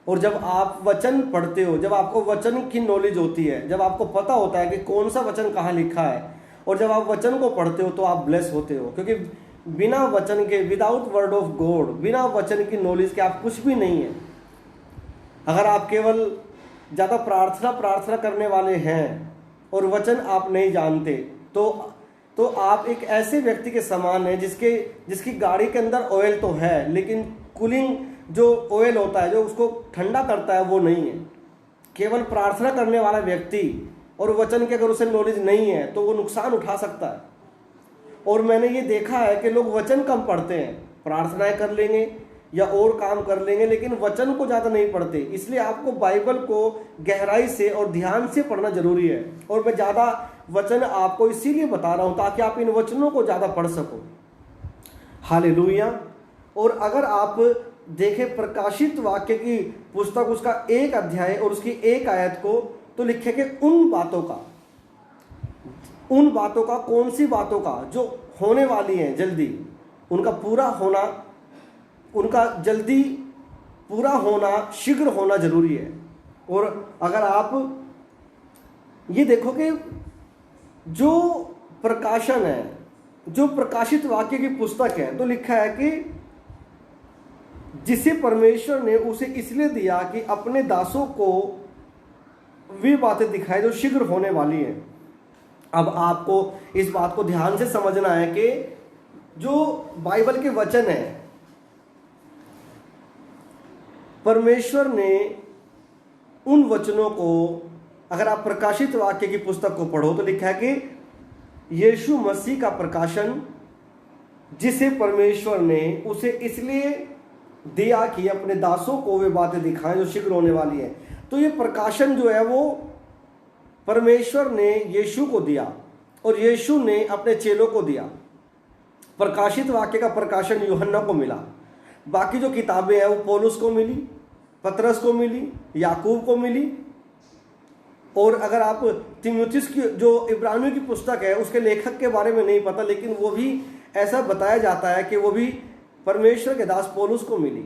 और जब आप वचन पढ़ते हो, जब आपको वचन की नॉलेज होती है, जब आपको पता होता है कि कौन सा वचन कहाँ लिखा है, और जब आप वचन को पढ़ते हो तो आप ब्लेस होते हो। क्योंकि बिना वचन के, विदाउट वर्ड ऑफ गॉड, बिना वचन की नॉलेज के आप कुछ भी नहीं है। अगर आप केवल ज़्यादा प्रार्थना करने वाले हैं और वचन आप नहीं जानते तो आप एक ऐसे व्यक्ति के समान है जिसकी गाड़ी के अंदर ऑयल तो है लेकिन कूलिंग जो ऑयल होता है जो उसको ठंडा करता है वो नहीं है। केवल प्रार्थना करने वाला व्यक्ति और वचन की अगर उसे नॉलेज नहीं है तो वो नुकसान उठा सकता है। और मैंने ये देखा है कि लोग वचन कम पढ़ते हैं, प्रार्थनाएं कर लेंगे या और काम कर लेंगे लेकिन वचन को ज़्यादा नहीं पढ़ते। इसलिए आपको बाइबल को गहराई से और ध्यान से पढ़ना जरूरी है। और मैं ज़्यादा वचन आपको इसीलिए बता रहा हूँ ताकि आप इन वचनों को ज़्यादा पढ़ सको। हालेलुया। और अगर आप देखें प्रकाशित वाक्य की पुस्तक उसका 1 अध्याय और उसकी 1 आयत को, तो लिखे कि उन बातों का कौन सी बातों का जो होने वाली हैं जल्दी, उनका पूरा होना, उनका जल्दी पूरा होना, शीघ्र होना जरूरी है। और अगर आप ये देखो कि जो प्रकाशन है, जो प्रकाशित वाक्य की पुस्तक है, तो लिखा है कि जिसे परमेश्वर ने उसे इसलिए दिया कि अपने दासों को वे बातें दिखाए जो शीघ्र होने वाली हैं। अब आपको इस बात को ध्यान से समझना है कि जो बाइबल के वचन है, परमेश्वर ने उन वचनों को, अगर आप प्रकाशित वाक्य की पुस्तक को पढ़ो तो लिखा है कि यीशु मसीह का प्रकाशन जिसे परमेश्वर ने उसे इसलिए दिया कि अपने दासों को वे बातें दिखाएं जो शीघ्र होने वाली है। तो ये प्रकाशन जो है वो परमेश्वर ने यीशु को दिया और यीशु ने अपने चेलों को दिया। प्रकाशित वाक्य का प्रकाशन यूहन्ना को मिला, बाकी जो किताबें हैं वो पौलुस को मिली, पतरस को मिली, याकूब को मिली। और अगर आप तीमुथियुस की जो इब्रानियों की पुस्तक है उसके लेखक के बारे में नहीं पता, लेकिन वो भी ऐसा बताया जाता है कि वो भी परमेश्वर के दास पौलुस को मिली।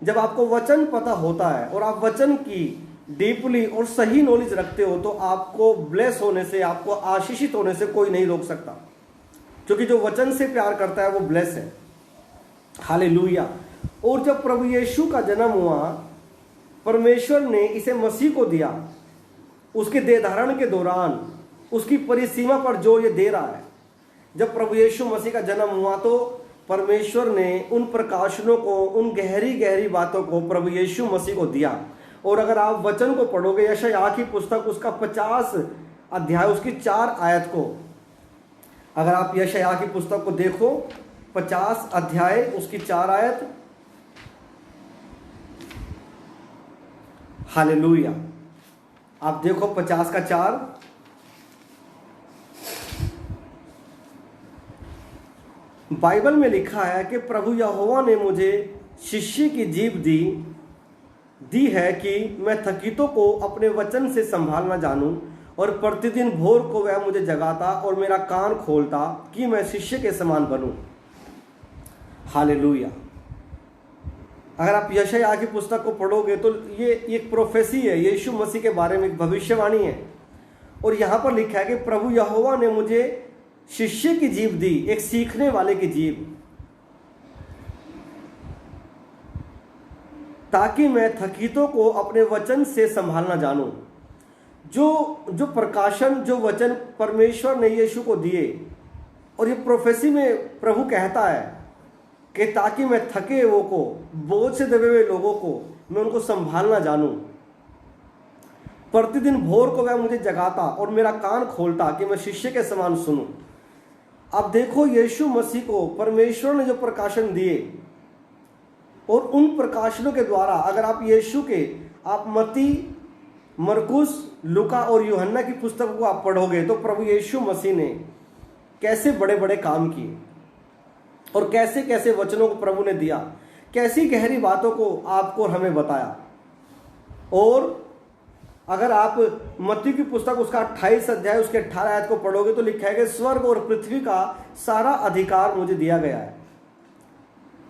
जब आपको वचन पता होता है और आप वचन की डीपली और सही नॉलेज रखते हो तो आपको ब्लेस होने से, आपको आशीषित होने से कोई नहीं रोक सकता, क्योंकि जो वचन से प्यार करता है वो ब्लेस है। हालेलुया। और जब प्रभु यीशु का जन्म हुआ, परमेश्वर ने इसे मसीह को दिया। उसके देह धारण के दौरान उसकी परिसीमा पर जो ये दे रहा है, जब प्रभु यीशु मसीह का जन्म हुआ तो परमेश्वर ने उन प्रकाशनों को, उन गहरी गहरी बातों को प्रभु यीशु मसीह को दिया। और अगर आप वचन को पढ़ोगे, यशायाह की पुस्तक उसका 50 अध्याय उसकी 4 आयत को, अगर आप यशायाह की पुस्तक को देखो, 50 अध्याय उसकी 4 आयत। हालेलुया। आप देखो 50 का 4। बाइबल में लिखा है कि प्रभु यहोवा ने मुझे शिष्य की जीभ दी है कि मैं थकितों को अपने वचन से संभालना जानूं, और प्रतिदिन भोर को वह मुझे जगाता और मेरा कान खोलता कि मैं शिष्य के समान बनूं। हालेलुया। अगर आप यशायाह की पुस्तक को पढ़ोगे तो ये एक प्रोफेसी है, यीशु मसीह के बारे में एक भविष्यवाणी है। और यहाँ पर लिखा है कि प्रभु यहोवा ने मुझे शिष्य की जीभ दी, एक सीखने वाले की जीभ, ताकि मैं थकितों को अपने वचन से संभालना जानूं। जो प्रकाशन, जो वचन परमेश्वर ने यीशु को दिए, और ये प्रोफेसी में प्रभु कहता है कि ताकि मैं थके हुए को, बोझ से दबे हुए लोगों को मैं उनको संभालना जानूं। प्रतिदिन भोर को वह मुझे जगाता और मेरा कान खोलता कि मैं शिष्य के समान सुनूं। अब देखो यीशु मसीह को परमेश्वर ने जो प्रकाशन दिए, और उन प्रकाशनों के द्वारा अगर आप यीशु के, आप मत्ती, मरकुस, लूका और यूहन्ना की पुस्तकों को आप पढ़ोगे तो प्रभु यीशु मसीह ने कैसे बड़े बड़े काम किए, और कैसे कैसे वचनों को प्रभु ने दिया, कैसी गहरी बातों को आपको और हमें बताया। और अगर आप मत्ती की पुस्तक उसका 28 अध्याय उसके 18 आयत को पढ़ोगे तो लिखा है कि स्वर्ग और पृथ्वी का सारा अधिकार मुझे दिया गया है।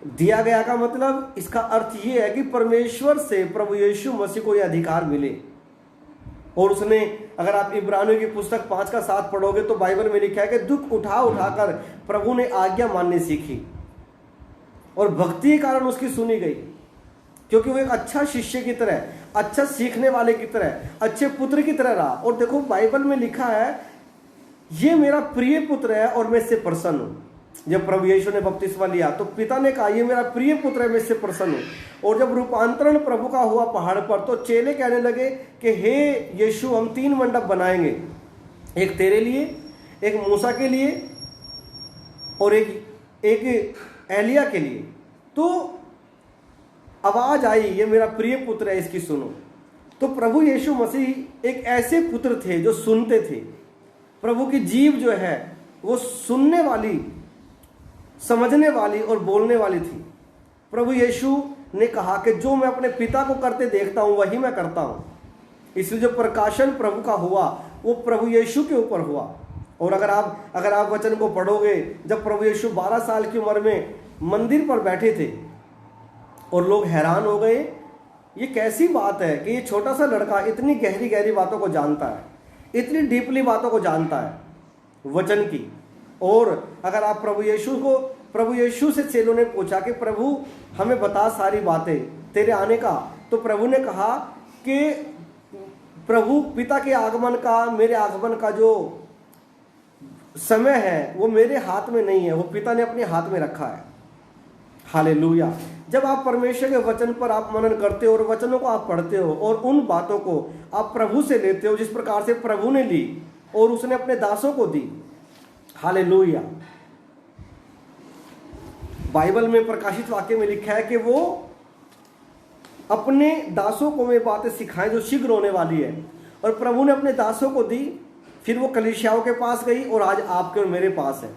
दिया गया का मतलब, इसका अर्थ ये है कि परमेश्वर से प्रभु यीशु मसीह को यह अधिकार मिले। और उसने, अगर आप इब्रानियों की पुस्तक 5 का 7 पढ़ोगे तो बाइबल में लिखा है कि दुख उठा उठाकर प्रभु ने आज्ञा माननी सीखी, और भक्ति के कारण उसकी सुनी गई, क्योंकि वो एक अच्छा शिष्य की तरह, अच्छा सीखने वाले की तरह, अच्छे पुत्र की तरह रहा। और देखो बाइबल में लिखा है, ये मेरा प्रिय पुत्र है और मैं इससे प्रसन्न हूं। जब प्रभु यीशु ने बपतिस्मा लिया तो पिता ने कहा, ये मेरा प्रिय पुत्र है, मैं इससे प्रसन्न हूं। और जब रूपांतरण प्रभु का हुआ पहाड़ पर, तो चेले कहने लगे कि हे यीशु, हम 3 मंडप बनाएंगे, एक तेरे लिए, एक मूसा के लिए, और एक एलिया के लिए। तो आवाज आई, ये मेरा प्रिय पुत्र है, इसकी सुनो। तो प्रभु यीशु मसीह एक ऐसे पुत्र थे जो सुनते थे। प्रभु की जीभ जो है वो सुनने वाली, समझने वाली और बोलने वाली थी। प्रभु यीशु ने कहा कि जो मैं अपने पिता को करते देखता हूं वही मैं करता हूं। इसलिए जो प्रकाशन प्रभु का हुआ वो प्रभु यीशु के ऊपर हुआ। और अगर आप वचन को पढ़ोगे, जब प्रभु यीशु 12 साल की उम्र में मंदिर पर बैठे थे और लोग हैरान हो गए, ये कैसी बात है कि ये छोटा सा लड़का इतनी गहरी गहरी बातों को जानता है, इतनी डीपली बातों को जानता है वचन की। और अगर आप प्रभु यीशु से चेलों ने पूछा कि प्रभु हमें बता सारी बातें तेरे आने का, तो प्रभु ने कहा कि प्रभु पिता के आगमन का, मेरे आगमन का जो समय है वो मेरे हाथ में नहीं है, वो पिता ने अपने हाथ में रखा है। हालेलुया। जब आप परमेश्वर के वचन पर आप मनन करते हो और वचनों को आप पढ़ते हो और उन बातों को आप प्रभु से लेते हो जिस प्रकार से प्रभु ने ली और उसने अपने दासों को दी। हालेलुया। बाइबल में प्रकाशित वाक्य में लिखा है कि वो अपने दासों को वे बातें सिखाएं जो शीघ्र होने वाली है, और प्रभु ने अपने दासों को दी। फिर वो कलीसियाओं के पास गई और आज आपके और मेरे पास है।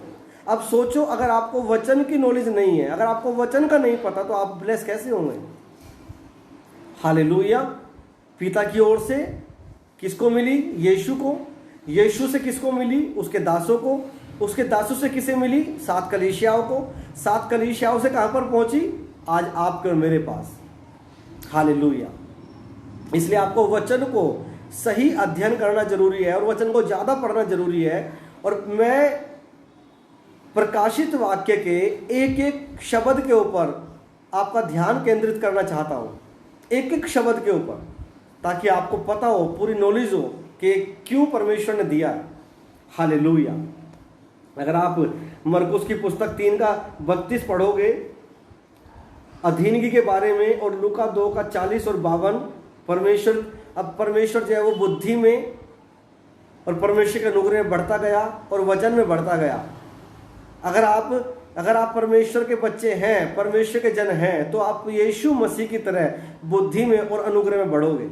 अब सोचो, अगर आपको वचन की नॉलेज नहीं है, अगर आपको वचन का नहीं पता, तो आप ब्लेस कैसे होंगे। हालेलुया। पिता की ओर से किसको मिली? यीशु को। यीशु से किसको मिली? उसके दासों को। उसके दासों से किसे मिली? 7 कलीसियाओं को। 7 कलीसियाओं से कहां पर पहुंची? आज आपके और मेरे पास। हालेलुया। इसलिए आपको वचन को सही अध्ययन करना जरूरी है और वचन को ज्यादा पढ़ना जरूरी है। और मैं प्रकाशित वाक्य के एक एक शब्द के ऊपर आपका ध्यान केंद्रित करना चाहता हूं, एक एक शब्द के ऊपर, ताकि आपको पता हो, पूरी नॉलेज हो कि क्यों परमेश्वर ने दिया है। हालेलुया। अगर आप मरकुस की पुस्तक 3 का 32 पढ़ोगे अधीनगी के बारे में, और लूका 2 का 40 और 52, परमेश्वर जो है वो बुद्धि में और परमेश्वर के अनुग्रह में बढ़ता गया और वचन में बढ़ता गया। अगर आप अगर आप परमेश्वर के बच्चे हैं, परमेश्वर के जन हैं, तो आप यीशु मसीह की तरह बुद्धि में और अनुग्रह में बढ़ोगे,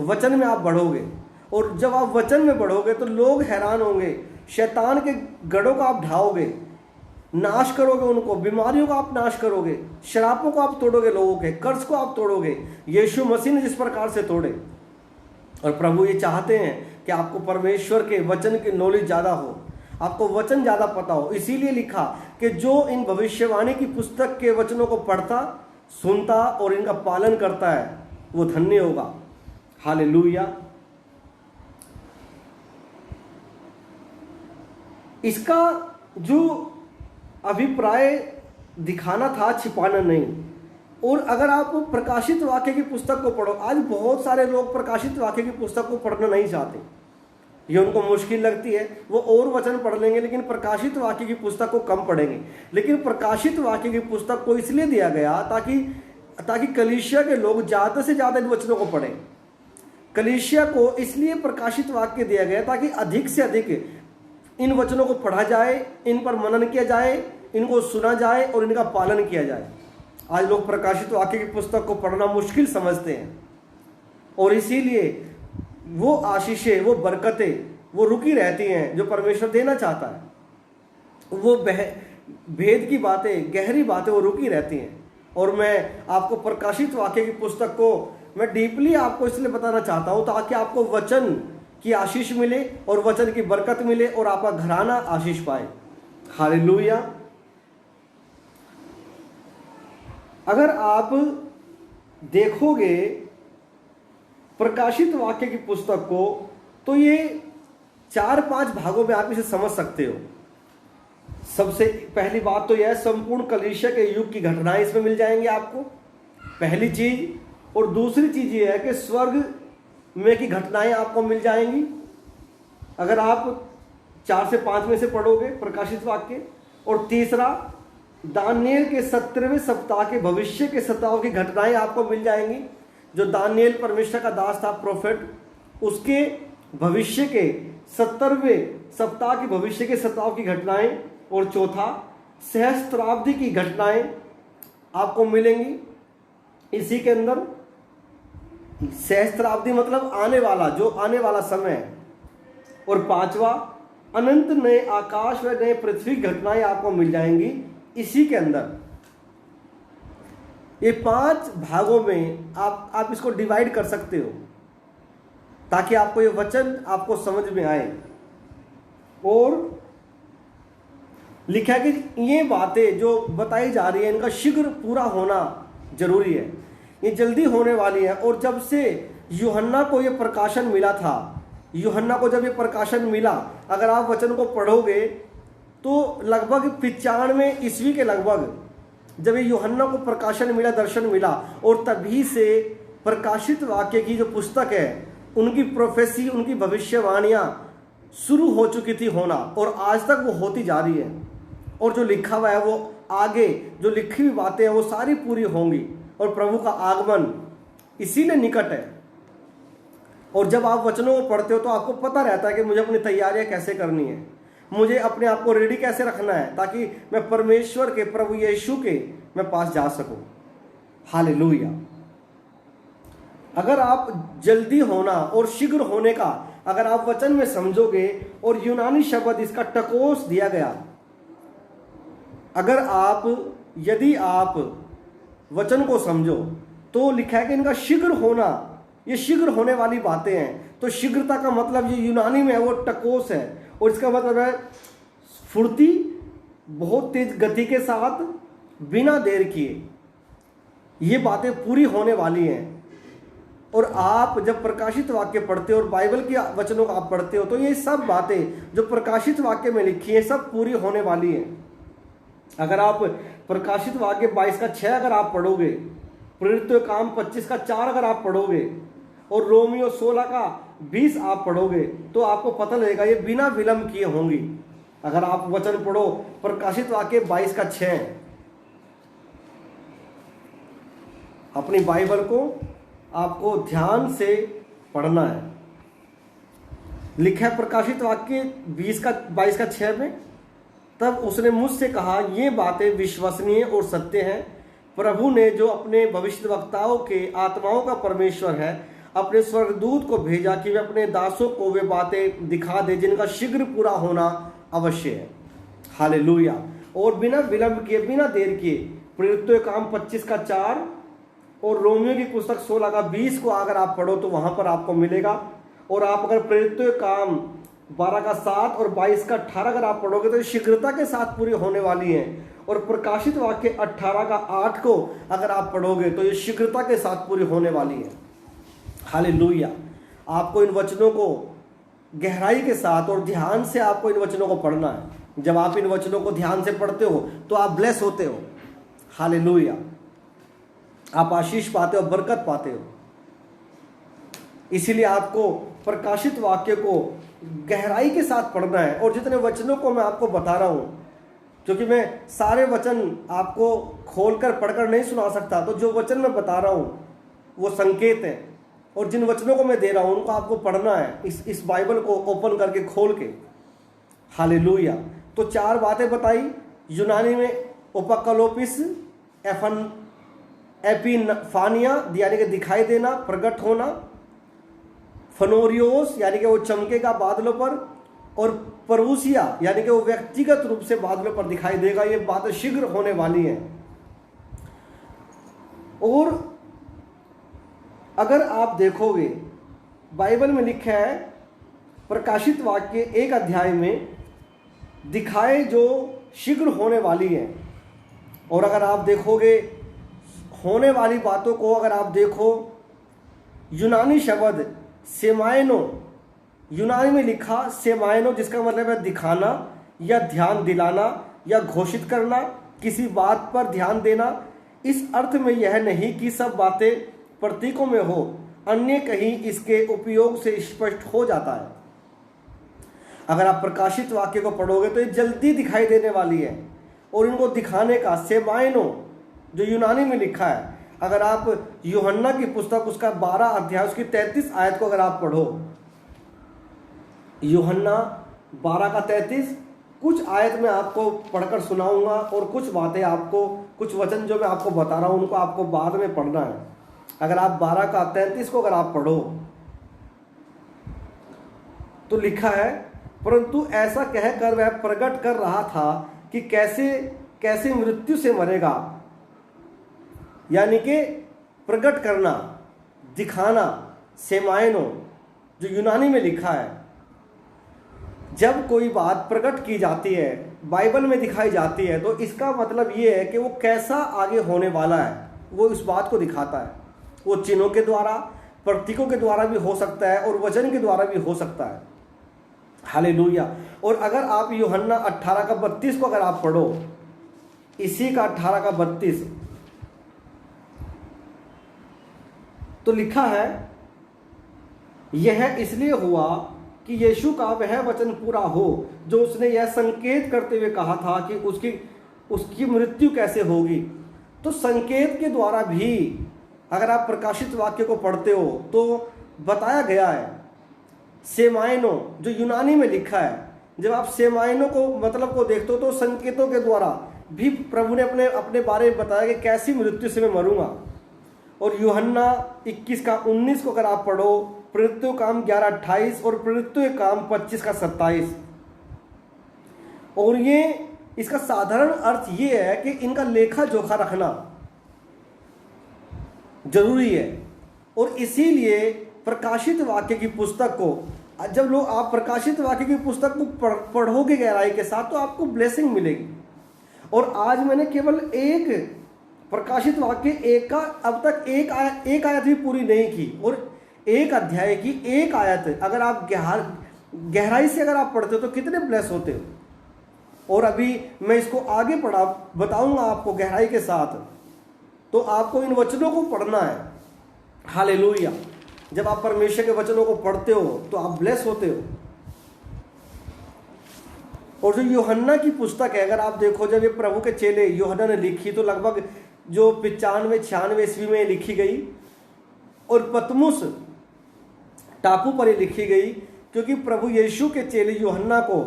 वचन में आप बढ़ोगे। और जब आप वचन में बढ़ोगे तो लोग हैरान होंगे, शैतान के गढ़ों को आप ढाओगे, नाश करोगे उनको, बीमारियों को आप नाश करोगे, शरापों को आप तोड़ोगे, लोगों के कर्ज को आप तोड़ोगे, यीशु मसीह ने जिस प्रकार से तोड़े। और प्रभु ये चाहते हैं कि आपको परमेश्वर के वचन की नॉलेज ज़्यादा हो, आपको वचन ज़्यादा पता हो। इसीलिए लिखा कि जो इन भविष्यवाणी की पुस्तक के वचनों को पढ़ता, सुनता और इनका पालन करता है वो धन्य होगा। हालेलुया। इसका जो अभिप्राय दिखाना था, छिपाना नहीं। और अगर आप प्रकाशित वाक्य की पुस्तक को पढ़ो, आज बहुत सारे लोग प्रकाशित वाक्य की पुस्तक को पढ़ना नहीं चाहते, ये उनको मुश्किल लगती है, वो और वचन पढ़ लेंगे लेकिन प्रकाशित वाक्य की पुस्तक को कम पढ़ेंगे। लेकिन प्रकाशित वाक्य की पुस्तक को इसलिए दिया गया ताकि कलीसिया के लोग ज़्यादा से ज़्यादा इन वचनों को पढ़ें। कलीसिया को इसलिए प्रकाशित वाक्य दिया गया ताकि अधिक से अधिक इन वचनों को पढ़ा जाए, इन पर मनन किया जाए, इनको सुना जाए और इनका पालन किया जाए। आज लोग प्रकाशित वाक्य की पुस्तक को पढ़ना मुश्किल समझते हैं और इसीलिए वो आशीषें, वो बरकतें वो रुकी रहती हैं जो परमेश्वर देना चाहता है। वो भेद की बातें, गहरी बातें वो रुकी रहती हैं। और मैं आपको प्रकाशित वाक्य की पुस्तक को मैं डीपली आपको इसलिए बताना चाहता हूँ ताकि आपको वचन की आशीष मिले और वचन की बरकत मिले और आपका घराना आशीष पाए। हालेलुया। अगर आप देखोगे प्रकाशित वाक्य की पुस्तक को तो ये 4-5 भागों में आप इसे समझ सकते हो। सबसे पहली बात तो यह, संपूर्ण कलीसिया के युग की घटनाएं इसमें मिल जाएंगी आपको, पहली चीज। और दूसरी चीज ये है कि स्वर्ग में की घटनाएं आपको मिल जाएंगी अगर आप 4 से 5 में से पढ़ोगे प्रकाशित वाक्य। और तीसरा, दानिएल के 17वें सप्ताह के भविष्य के सप्ताहों की घटनाएं आपको मिल जाएंगी। जो दानिएल परमेश्वर का दास था, प्रोफेट, उसके भविष्य के 70वें सप्ताह के भविष्य के सप्ताहों की घटनाएं। और चौथा, सहस्त्राब्दी की घटनाएं आपको मिलेंगी इसी के अंदर। सहस्त्राब्दी मतलब आने वाला समय है। और पांचवा, अनंत नए आकाश व नए पृथ्वी की घटनाएं आपको मिल जाएंगी इसी के अंदर। ये 5 भागों में आप इसको डिवाइड कर सकते हो ताकि आपको ये वचन आपको समझ में आए। और लिखा है कि ये बातें जो बताई जा रही है इनका शीघ्र पूरा होना जरूरी है, ये जल्दी होने वाली है। और जब से यूहन्ना को ये प्रकाशन मिला था, यूहन्ना को जब ये प्रकाशन मिला, अगर आप वचन को पढ़ोगे तो लगभग 95 ईस्वी के लगभग जब ये यूहन्ना को प्रकाशन मिला, दर्शन मिला, और तभी से प्रकाशित वाक्य की जो पुस्तक है उनकी प्रोफेसी, उनकी भविष्यवाणियां शुरू हो चुकी थी होना, और आज तक वो होती जा रही है। और जो लिखा हुआ है वो आगे जो लिखी हुई बातें हैं वो सारी पूरी होंगी और प्रभु का आगमन इसीलिए निकट है। और जब आप वचनों को पढ़ते हो तो आपको पता रहता है कि मुझे अपनी तैयारियां कैसे करनी है, मुझे अपने आप को रेडी कैसे रखना है ताकि मैं परमेश्वर के, प्रभु यीशु के मैं पास जा सकूं। हालेलुया। अगर आप जल्दी होना और शीघ्र होने का अगर आप वचन में समझोगे, और यूनानी शब्द इसका टकोस दिया गया, यदि आप वचन को समझो तो लिखा है कि इनका शीघ्र होना, ये शीघ्र होने वाली बातें हैं। तो शीघ्रता का मतलब ये यूनानी में है वो टकोस है, और इसका मतलब है फुर्ती, बहुत तेज गति के साथ, बिना देर किए ये बातें पूरी होने वाली हैं। और आप जब प्रकाशित वाक्य पढ़ते हो और बाइबल के वचनों को आप पढ़ते हो तो ये सब बातें जो प्रकाशित वाक्य में लिखी है सब पूरी होने वाली हैं। अगर आप प्रकाशित वाक्य 22:6 अगर आप पढ़ोगे, प्रेरितों के काम 25:4 अगर आप पढ़ोगे, और रोमियो 16:20 आप पढ़ोगे तो आपको पता लगेगा ये बिना विलंब किए होंगी। अगर आप वचन पढ़ो प्रकाशित वाक्य 22:6, अपनी बाइबल को आपको ध्यान से पढ़ना है। लिखा है प्रकाशित वाक्य 22:6 में तब उसने मुझसे कहा, ये बातें विश्वसनीय और सत्य हैं। प्रभु ने जो अपने भविष्यद्वक्ताओं के आत्माओं का परमेश्वर है, अपने स्वर्गदूत को भेजा कि वे अपने दासों को वे बातें दिखा दे जिनका शीघ्र पूरा होना अवश्य है। हालेलुया। और बिना विलंब किए, बिना देर किए, प्रेरितों के काम 25 का 4 और रोमियो की पुस्तक 16 का 20 को अगर आप पढ़ो तो वहां पर आपको मिलेगा। और आप अगर प्रेरितों के काम 12 का 7 और 22 का 18 अगर आप पढ़ोगे तो शीघ्रता के साथ पूरी होने वाली हैं। और प्रकाशित वाक्य 18 का 8 को अगर आप पढ़ोगे तो ये शीघ्रता के साथ पूरी होने वाली है। हालेलुया। आपको इन वचनों को गहराई के साथ और ध्यान से आपको इन वचनों को पढ़ना है। जब आप इन वचनों को ध्यान से पढ़ते हो तो आप ब्लेस होते हो। हालेलुया। आप आशीष पाते हो, बरकत पाते हो। इसीलिए आपको प्रकाशित वाक्य को गहराई के साथ पढ़ना है। और जितने वचनों को मैं आपको बता रहा हूं, क्योंकि मैं सारे वचन आपको खोलकर पढ़कर नहीं सुना सकता, तो जो वचन मैं बता रहा हूं वो संकेत है। और जिन वचनों को मैं दे रहा हूं उनको आपको पढ़ना है इस बाइबल को ओपन करके, खोल के। हालेलुया। तो 4 बातें बताई। यूनानी में ओपकलोपिस, एपिफानिया यानी कि दिखाई देना, प्रकट होना, फनोरियोस यानी कि वो चमकेगा बादलों पर, और परूसिया यानी कि वो व्यक्तिगत रूप से बादलों पर दिखाई देगा। ये बातें शीघ्र होने वाली हैं। और अगर आप देखोगे बाइबल में लिखा है प्रकाशित वाक्य 1 अध्याय में दिखाए जो शीघ्र होने वाली है। और अगर आप देखोगे होने वाली बातों को, अगर आप देखो यूनानी शब्द सेमायनो, यूनानी में लिखा सेमायनो, जिसका मतलब है दिखाना या ध्यान दिलाना या घोषित करना, किसी बात पर ध्यान देना। इस अर्थ में यह नहीं कि सब बातें प्रतीकों में हो, अन्य कहीं इसके उपयोग से स्पष्ट हो जाता है। अगर आप प्रकाशित वाक्य को पढ़ोगे तो ये जल्दी दिखाई देने वाली है। और इनको दिखाने का सेमायनो जो यूनानी में लिखा है, अगर आप यूहन्ना की पुस्तक उसका 12 अध्याय उसकी 33 आयत को अगर आप पढ़ो, यूहन्ना 12 का 33, कुछ आयत में आपको पढ़कर सुनाऊंगा और कुछ बातें आपको, कुछ वचन जो मैं आपको बता रहा हूं उनको आपको बाद में पढ़ना है। अगर आप 12 का 33 को अगर आप पढ़ो तो लिखा है, परंतु ऐसा कहकर वह प्रकट कर रहा था कि कैसे कैसे मृत्यु से मरेगा। यानी कि प्रकट करना, दिखाना, सेमायनो जो यूनानी में लिखा है। जब कोई बात प्रकट की जाती है, बाइबल में दिखाई जाती है, तो इसका मतलब ये है कि वो कैसा आगे होने वाला है, वो इस बात को दिखाता है। वो चिन्हों के द्वारा, प्रतीकों के द्वारा भी हो सकता है और वचन के द्वारा भी हो सकता है। हालेलुया। और अगर आप यूहन्ना 18 का 32 को अगर आप पढ़ो, इसी का 18 का 32 तो लिखा है, यह इसलिए हुआ कि यीशु का वह वचन पूरा हो जो उसने यह संकेत करते हुए कहा था कि उसकी मृत्यु कैसे होगी। तो संकेत के द्वारा भी अगर आप प्रकाशित वाक्य को पढ़ते हो तो बताया गया है। सेमायनो जो यूनानी में लिखा है, जब आप सेमायनो को मतलब को देखते हो तो संकेतों के द्वारा भी प्रभु ने अपने बारे में बताया कि कैसी मृत्यु से मैं मरूंगा। और यूहन्ना 21 का 19 को अगर आप पढ़ो, प्रेरितों काम 11:28 और प्रेरितों काम 25 का 27। और ये इसका साधारण अर्थ ये है कि इनका लेखा जोखा रखना जरूरी है। और इसीलिए प्रकाशित वाक्य की पुस्तक को, जब लोग आप प्रकाशित वाक्य की पुस्तक को पढ़ोगे गहराई के साथ तो आपको ब्लेसिंग मिलेगी। और आज मैंने केवल एक प्रकाशित वाक्य एक का अब तक एक आयत भी पूरी नहीं की, और एक अध्याय की एक आयत अगर आप गहराई से अगर आप पढ़ते हो तो कितने ब्लेस होते हो। और अभी मैं इसको आगे बताऊंगा आपको गहराई के साथ। तो आपको इन वचनों को पढ़ना है। हालेलुया। जब आप परमेश्वर के वचनों को पढ़ते हो तो आप ब्लेस होते हो। और जो यूहन्ना की पुस्तक है, अगर आप देखो, जब ये प्रभु के चेले यूहन्ना ने लिखी तो लगभग जो 95-96 ईस्वी में लिखी गई, और पतमुस टापू पर ये लिखी गई, क्योंकि प्रभु यीशु के चेले यूहन्ना को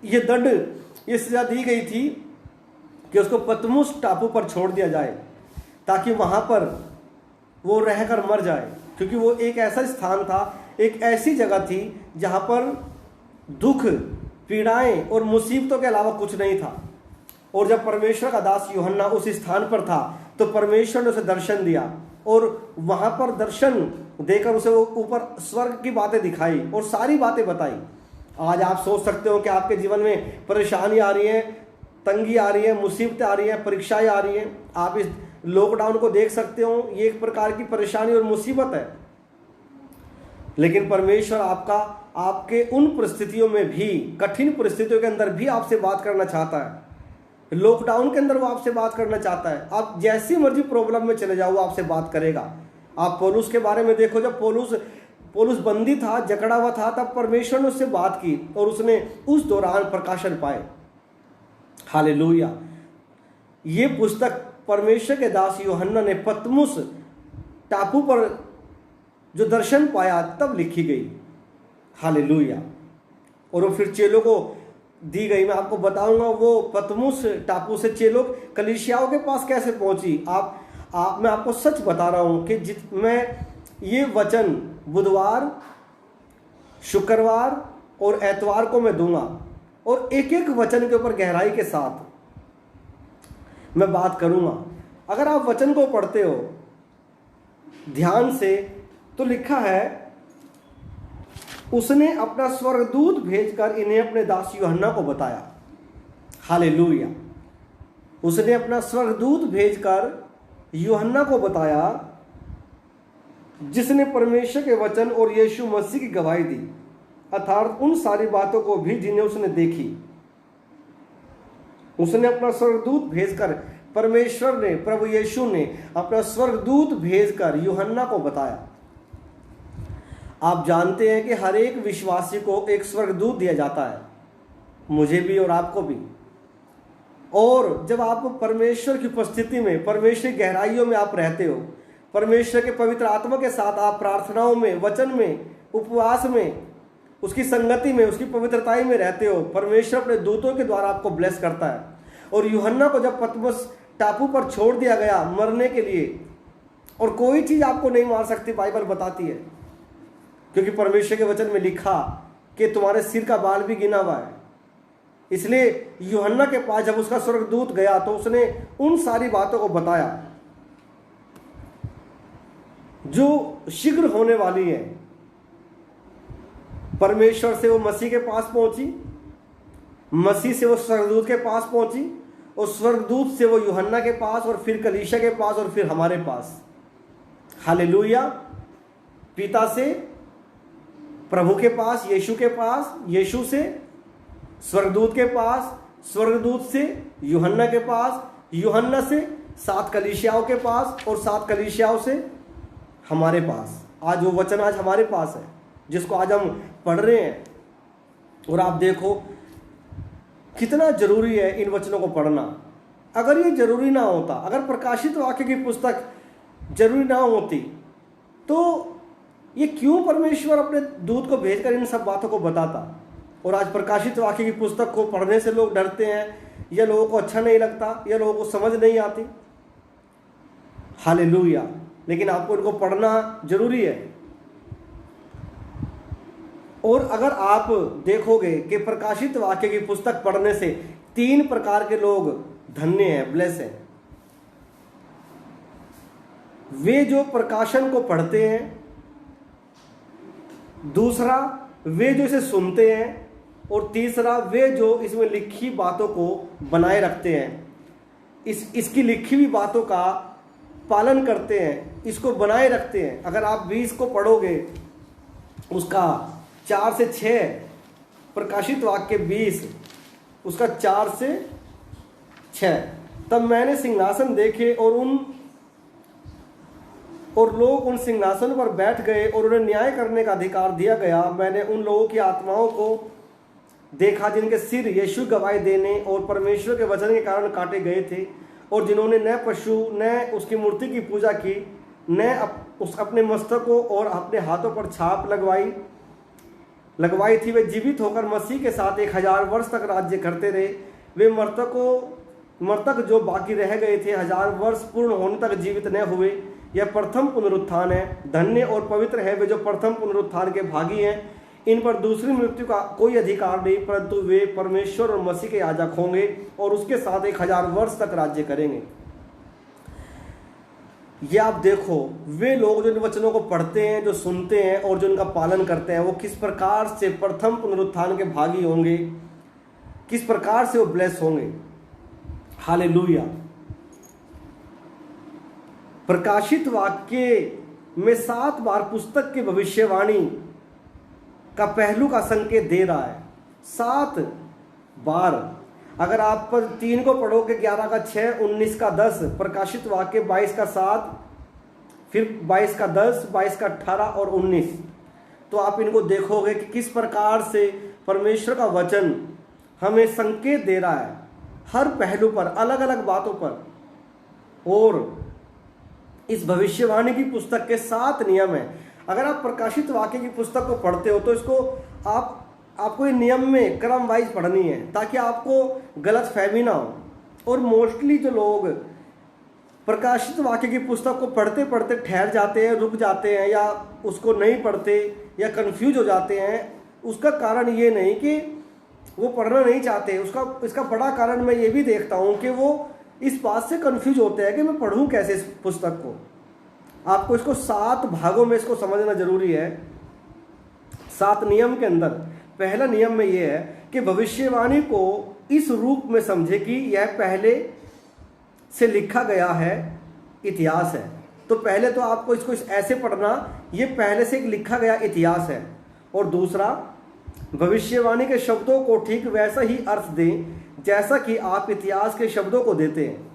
ये दंड ये सजा दी गई थी कि उसको पतमुस टापू पर छोड़ दिया जाए ताकि वहाँ पर वो रहकर मर जाए, क्योंकि वो एक ऐसा स्थान था, एक ऐसी जगह थी जहाँ पर दुख, पीड़ाएं और मुसीबतों के अलावा कुछ नहीं था। और जब परमेश्वर का दास यूहन्ना उस स्थान पर था तो परमेश्वर ने उसे दर्शन दिया और वहाँ पर दर्शन देकर उसे वो ऊपर स्वर्ग की बातें दिखाई और सारी बातें बताई। आज आप सोच सकते हो कि आपके जीवन में परेशानी आ रही है, तंगी आ रही है, मुसीबतें आ रही हैं, परीक्षाएं आ रही हैं। आप इस लॉकडाउन को देख सकते हो, ये एक प्रकार की परेशानी और मुसीबत है। लेकिन परमेश्वर आपके उन परिस्थितियों में भी, कठिन परिस्थितियों के अंदर भी आपसे बात करना चाहता है। लॉकडाउन के अंदर वो आपसे बात करना चाहता है। आप जैसी मर्जी प्रॉब्लम में चले जाओ, वो आपसे बात करेगा। आप पौलुस के बारे में देखो, जब पौलुस बंदी था, जकड़ा हुआ था, तब परमेश्वर ने उससे बात की और उसने उस दौरान प्रकाशन पाए। हालेलुया। ये पुस्तक परमेश्वर के दास यूहन्ना ने पतमुस टापू पर जो दर्शन पाया तब लिखी गई। हालेलुया। और वो फिर चेलों को दी गई। मैं आपको बताऊंगा वो पतमुस टापू से चेलों कलीसियाओं के पास कैसे पहुंची। मैं आपको सच बता रहा हूं कि मैं ये वचन बुधवार, शुक्रवार और एतवार को मैं दूंगा और एक एक वचन के ऊपर गहराई के साथ मैं बात करूंगा। अगर आप वचन को पढ़ते हो ध्यान से तो लिखा है, उसने अपना स्वर्गदूत भेजकर इन्हें अपने दास यूहन्ना को बताया। हालेलुया। उसने अपना स्वर्गदूत भेजकर यूहन्ना को बताया, जिसने परमेश्वर के वचन और यीशु मसीह की गवाही दी, अर्थात उन सारी बातों को भी जिन्हें उसने देखी। उसने अपना स्वर्गदूत भेजकर, परमेश्वर ने, प्रभु यीशु ने अपना स्वर्गदूत भेजकर यूहन्ना को बताया। आप जानते हैं कि हर एक विश्वासी को एक स्वर्गदूत दिया जाता है, मुझे भी और आपको भी। और जब आप परमेश्वर की उपस्थिति में, परमेश्वर की गहराइयों में आप रहते हो, परमेश्वर के पवित्र आत्मा के साथ आप प्रार्थनाओं में, वचन में, उपवास में, उसकी संगति में, उसकी पवित्रताई में रहते हो, परमेश्वर अपने दूतों के द्वारा आपको ब्लेस करता है। और यूहन्ना को जब पतमुस टापू पर छोड़ दिया गया मरने के लिए, और कोई चीज आपको नहीं मार सकती, बाइबल बताती है, क्योंकि परमेश्वर के वचन में लिखा कि तुम्हारे सिर का बाल भी गिना हुआ है। इसलिए यूहन्ना के पास जब उसका स्वर्गदूत गया तो उसने उन सारी बातों को बताया जो शीघ्र होने वाली है। परमेश्वर से वो मसीह के पास पहुंची, मसीह से वो स्वर्गदूत के पास पहुंची, और स्वर्गदूत से वो यूहन्ना के पास, और फिर कलीसिया के पास, और फिर हमारे पास। हालेलुया। पिता से प्रभु के पास, यीशु के पास, यीशु से स्वर्गदूत के पास, स्वर्गदूत से यूहन्ना के पास, यूहन्ना से 7 कलीसियाओं के पास, और 7 कलीसियाओं से हमारे पास। आज वो वचन आज हमारे पास है जिसको आज हम पढ़ रहे हैं। और आप देखो कितना जरूरी है इन वचनों को पढ़ना। अगर ये जरूरी ना होता, अगर प्रकाशित वाक्य की पुस्तक जरूरी ना होती, तो ये क्यों परमेश्वर अपने दूत को भेजकर इन सब बातों को बताता। और आज प्रकाशित वाक्य की पुस्तक को पढ़ने से लोग डरते हैं, या लोगों को अच्छा नहीं लगता, या लोगों को समझ नहीं आती। हालेलुया। लेकिन आपको इनको पढ़ना जरूरी है। और अगर आप देखोगे कि प्रकाशित वाक्य की पुस्तक पढ़ने से 3 प्रकार के लोग धन्य हैं, ब्लेस हैं। वे जो प्रकाशन को पढ़ते हैं, दूसरा वे जो इसे सुनते हैं, और तीसरा वे जो इसमें लिखी बातों को बनाए रखते हैं, इसकी लिखी हुई बातों का पालन करते हैं, इसको बनाए रखते हैं। अगर आप 20 को पढ़ोगे, उसका 4 से 6, प्रकाशित वाक्य 20 उसका 4 से 6, तब मैंने सिंहासन देखे और लोग उन सिंहासन पर बैठ गए और उन्हें न्याय करने का अधिकार दिया गया। मैंने उन लोगों की आत्माओं को देखा जिनके सिर यीशु गवाही देने और परमेश्वर के वचन के कारण काटे गए थे, और जिन्होंने न पशु न उसकी मूर्ति की पूजा की, न अपने मस्तकों और अपने हाथों पर छाप लगवाई थी। वे जीवित होकर मसीह के साथ 1000 वर्ष तक राज्य करते रहे। वे मृतक जो बाकी रह गए थे 1000 वर्ष पूर्ण होने तक जीवित न हुए। यह प्रथम पुनरुत्थान है। धन्य और पवित्र है वे जो प्रथम पुनरुत्थान के भागी हैं। इन पर दूसरी मृत्यु का कोई अधिकार नहीं, परंतु वे परमेश्वर और मसीह के याजक होंगे और उसके साथ 1000 वर्ष तक राज्य करेंगे। ये आप देखो, वे लोग जो इन वचनों को पढ़ते हैं, जो सुनते हैं और जो इनका पालन करते हैं, वो किस प्रकार से प्रथम पुनरुत्थान के भागी होंगे, किस प्रकार से वो ब्लेस होंगे। हालेलुया। प्रकाशित वाक्य में 7 बार पुस्तक की भविष्यवाणी का पहलू का संकेत दे रहा है। 7 बार। अगर आप पर 3 को पढ़ोगे, 11 का 6, 19 का 10, प्रकाशित वाक्य 22 का 7, फिर 22 का 10, 22 का 18 और 19, तो आप इनको देखोगे कि किस प्रकार से परमेश्वर का वचन हमें संकेत दे रहा है हर पहलू पर, अलग अलग बातों पर। और इस भविष्यवाणी की पुस्तक के 7 नियम हैं। अगर आप प्रकाशित वाक्य की पुस्तक को पढ़ते हो तो इसको आपको ये नियम में क्रम वाइज पढ़नी है, ताकि आपको गलत फहमी ना हो। और मोस्टली जो लोग प्रकाशित वाक्य की पुस्तक को पढ़ते पढ़ते ठहर जाते हैं, रुक जाते हैं, या उसको नहीं पढ़ते या कंफ्यूज हो जाते हैं, उसका कारण ये नहीं कि वो पढ़ना नहीं चाहते। इसका बड़ा कारण मैं ये भी देखता हूँ कि वो इस बात से कंफ्यूज होते हैं कि मैं पढ़ूँ कैसे इस पुस्तक को। आपको इसको 7 भागों में इसको समझना जरूरी है। 7 नियम के अंदर पहला नियम में यह है कि भविष्यवाणी को इस रूप में समझे कि यह पहले से लिखा गया है, इतिहास है। तो पहले तो आपको इसको ऐसे पढ़ना, ये पहले से एक लिखा गया इतिहास है। और दूसरा, भविष्यवाणी के शब्दों को ठीक वैसा ही अर्थ दें जैसा कि आप इतिहास के शब्दों को देते हैं।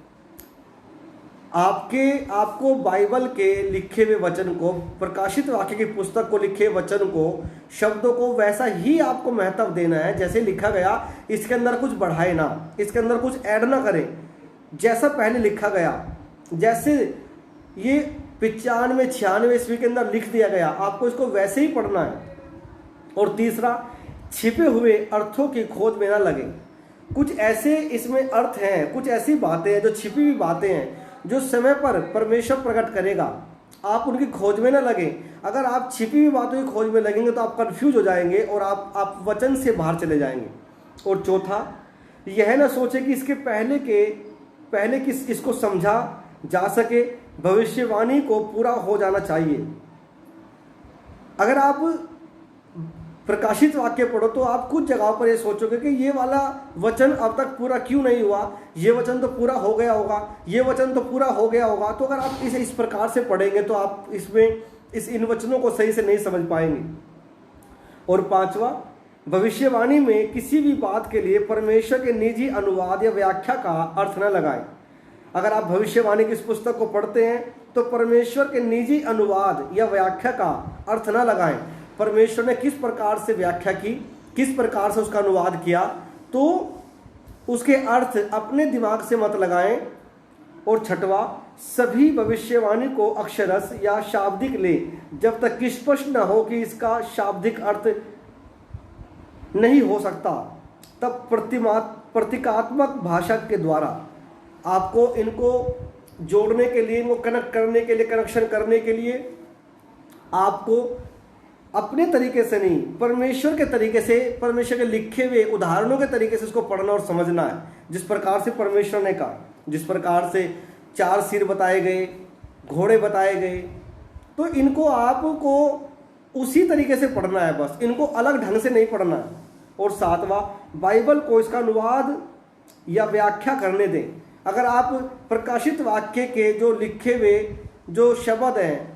आपको बाइबल के लिखे हुए वचन को, प्रकाशित वाक्य की पुस्तक को लिखे वचन को, शब्दों को वैसा ही आपको महत्व देना है जैसे लिखा गया। इसके अंदर कुछ बढ़ाए ना, इसके अंदर कुछ ऐड ना करें, जैसा पहले लिखा गया, जैसे ये 95-96 ईस्वी के अंदर लिख दिया गया, आपको इसको वैसे ही पढ़ना है। और तीसरा, छिपे हुए अर्थों की खोज में ना लगे। कुछ ऐसे इसमें अर्थ हैं, कुछ ऐसी बातें हैं जो छिपी हुई बातें हैं, जो समय पर परमेश्वर प्रकट करेगा। आप उनकी खोज में ना लगे। अगर आप छिपी हुई बातों की खोज में लगेंगे तो आप कंफ्यूज हो जाएंगे और आप वचन से बाहर चले जाएंगे। और चौथा, यह ना सोचे कि इसके पहले इसको समझा जा सके, भविष्यवाणी को पूरा हो जाना चाहिए। अगर आप प्रकाशित वाक्य पढ़ो तो आप कुछ जगहों पर ये सोचोगे कि ये वाला वचन अब तक पूरा क्यों नहीं हुआ, ये वचन तो पूरा हो गया होगा, ये वचन तो पूरा हो गया होगा। तो अगर आप इसे इस प्रकार से पढ़ेंगे तो आप इन वचनों को सही से नहीं समझ पाएंगे। और पांचवा, भविष्यवाणी में किसी भी बात के लिए परमेश्वर के निजी अनुवाद या व्याख्या का अर्थ न लगाएं। अगर आप भविष्यवाणी की इस पुस्तक को पढ़ते हैं तो परमेश्वर के निजी अनुवाद या व्याख्या का अर्थ न लगाएं। परमेश्वर ने किस प्रकार से व्याख्या की, किस प्रकार से उसका अनुवाद किया, तो उसके अर्थ अपने दिमाग से मत लगाएं। और छठवा, सभी भविष्यवाणी को अक्षरश या शाब्दिक ले जब तक कि स्पष्ट न हो कि इसका शाब्दिक अर्थ नहीं हो सकता, तब प्रतीकात्मक भाषा के द्वारा आपको इनको जोड़ने के लिए, इनको कनेक्ट करने के लिए, कनेक्शन करने के लिए आपको अपने तरीके से नहीं, परमेश्वर के तरीके से, परमेश्वर के लिखे हुए उदाहरणों के तरीके से इसको पढ़ना और समझना है। जिस प्रकार से परमेश्वर ने कहा, जिस प्रकार से 4 सिर बताए गए, घोड़े बताए गए, तो इनको आपको उसी तरीके से पढ़ना है, बस इनको अलग ढंग से नहीं पढ़ना है। और सातवां, बाइबल को इसका अनुवाद या व्याख्या करने दें। अगर आप प्रकाशित वाक्य के जो लिखे हुए जो शब्द हैं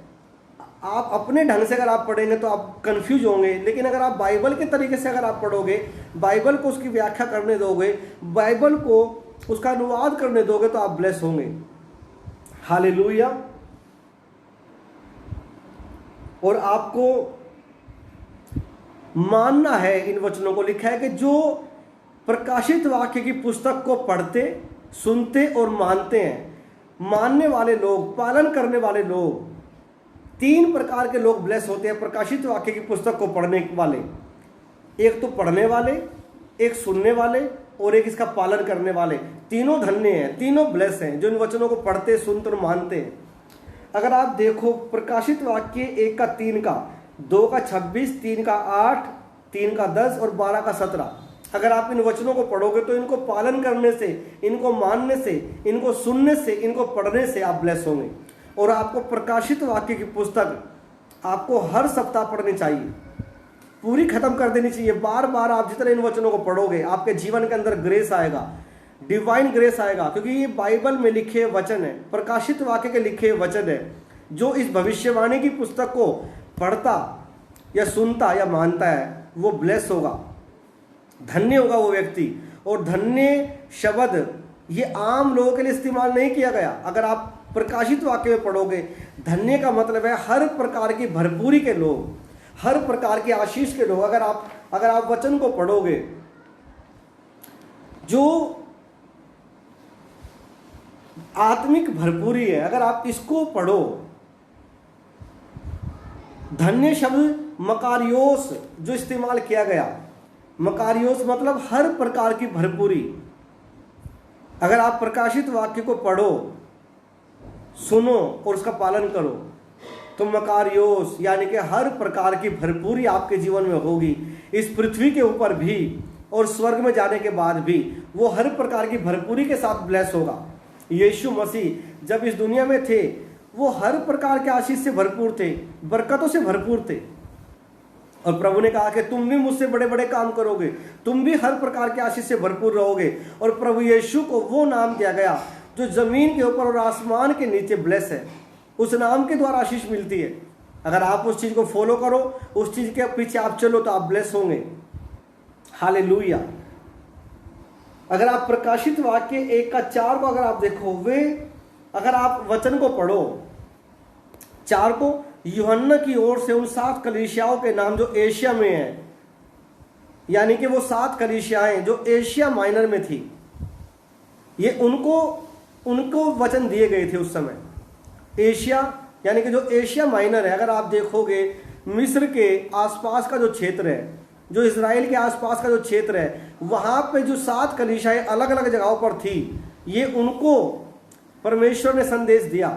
आप अपने ढंग से अगर आप पढ़ेंगे तो आप कंफ्यूज होंगे, लेकिन अगर आप बाइबल के तरीके से अगर आप पढ़ोगे, बाइबल को उसकी व्याख्या करने दोगे, बाइबल को उसका अनुवाद करने दोगे, तो आप ब्लेस होंगे। हालेलुया। और आपको मानना है इन वचनों को। लिखा है कि जो प्रकाशित वाक्य की पुस्तक को पढ़ते, सुनते और मानते हैं, मानने वाले लोग, पालन करने वाले लोग, 3 प्रकार के लोग ब्लेस होते हैं प्रकाशित वाक्य की पुस्तक को पढ़ने वाले। एक तो पढ़ने वाले, एक सुनने वाले और एक इसका पालन करने वाले। तीनों धन्य हैं, तीनों ब्लेस हैं जो इन वचनों को पढ़ते, सुनते और मानते हैं। अगर आप देखो प्रकाशित वाक्य 1 का 3 का, 2 का 26, 3 का 8, 3 का 10 और 12 का 17, अगर आप इन वचनों को पढ़ोगे तो इनको पालन करने से, इनको मानने से, इनको सुनने से, इनको पढ़ने से आप ब्लेस होंगे। और आपको प्रकाशित वाक्य की पुस्तक आपको हर सप्ताह पढ़नी चाहिए, पूरी खत्म कर देनी चाहिए। बार बार आप जितने इन वचनों को पढ़ोगे आपके जीवन के अंदर ग्रेस आएगा, डिवाइन ग्रेस आएगा, क्योंकि ये बाइबल में लिखे वचन है, प्रकाशित वाक्य के लिखे वचन है। जो इस भविष्यवाणी की पुस्तक को पढ़ता या सुनता या मानता है वो ब्लेस होगा, धन्य होगा वो व्यक्ति। और धन्य शब्द ये आम लोगों के लिए इस्तेमाल नहीं किया गया। अगर आप प्रकाशित वाक्य में पढ़ोगे, धन्य का मतलब है हर प्रकार की भरपूरी के लोग, हर प्रकार के आशीष के लोग। अगर आप वचन को पढ़ोगे, जो आत्मिक भरपूरी है, अगर आप इसको पढ़ो, धन्य शब्द मकारियोस जो इस्तेमाल किया गया, मकारियोस मतलब हर प्रकार की भरपूरी। अगर आप प्रकाशित वाक्य को पढ़ो, सुनो और उसका पालन करो तो मकारियोस यानी कि हर प्रकार की भरपूरी आपके जीवन में होगी। इस पृथ्वी के ऊपर भी और स्वर्ग में जाने के बाद भी वो हर प्रकार की भरपूरी के साथ ब्लेस होगा। यीशु मसीह जब इस दुनिया में थे वो हर प्रकार के आशीष से भरपूर थे, बरकतों से भरपूर थे। और प्रभु ने कहा कि तुम भी मुझसे बड़े बड़े काम करोगे, तुम भी हर प्रकार के आशीष से भरपूर रहोगे। और प्रभु यीशु को वो नाम दिया गया जो जमीन के ऊपर और आसमान के नीचे ब्लेस है। उस नाम के द्वारा आशीष मिलती है। अगर आप उस चीज को फॉलो करो, उस चीज के पीछे आप चलो तो आप ब्लेस होंगे। हालेलुया। अगर आप प्रकाशित वाक्य 1 का 4 को अगर आप देखो, वे अगर आप वचन को पढ़ो 4 को, यूहन्ना की ओर से उन 7 कलीसियाओं के नाम जो एशिया में है, यानी कि वो 7 कलीसियाएं जो एशिया माइनर में थी, ये उनको वचन दिए गए थे उस समय। एशिया यानी कि जो एशिया माइनर है, अगर आप देखोगे मिस्र के आसपास का जो क्षेत्र है, जो इजराइल के आसपास का जो क्षेत्र है, वहाँ पे जो 7 कलीसियाएं अलग अलग जगहों पर थी, ये उनको परमेश्वर ने संदेश दिया।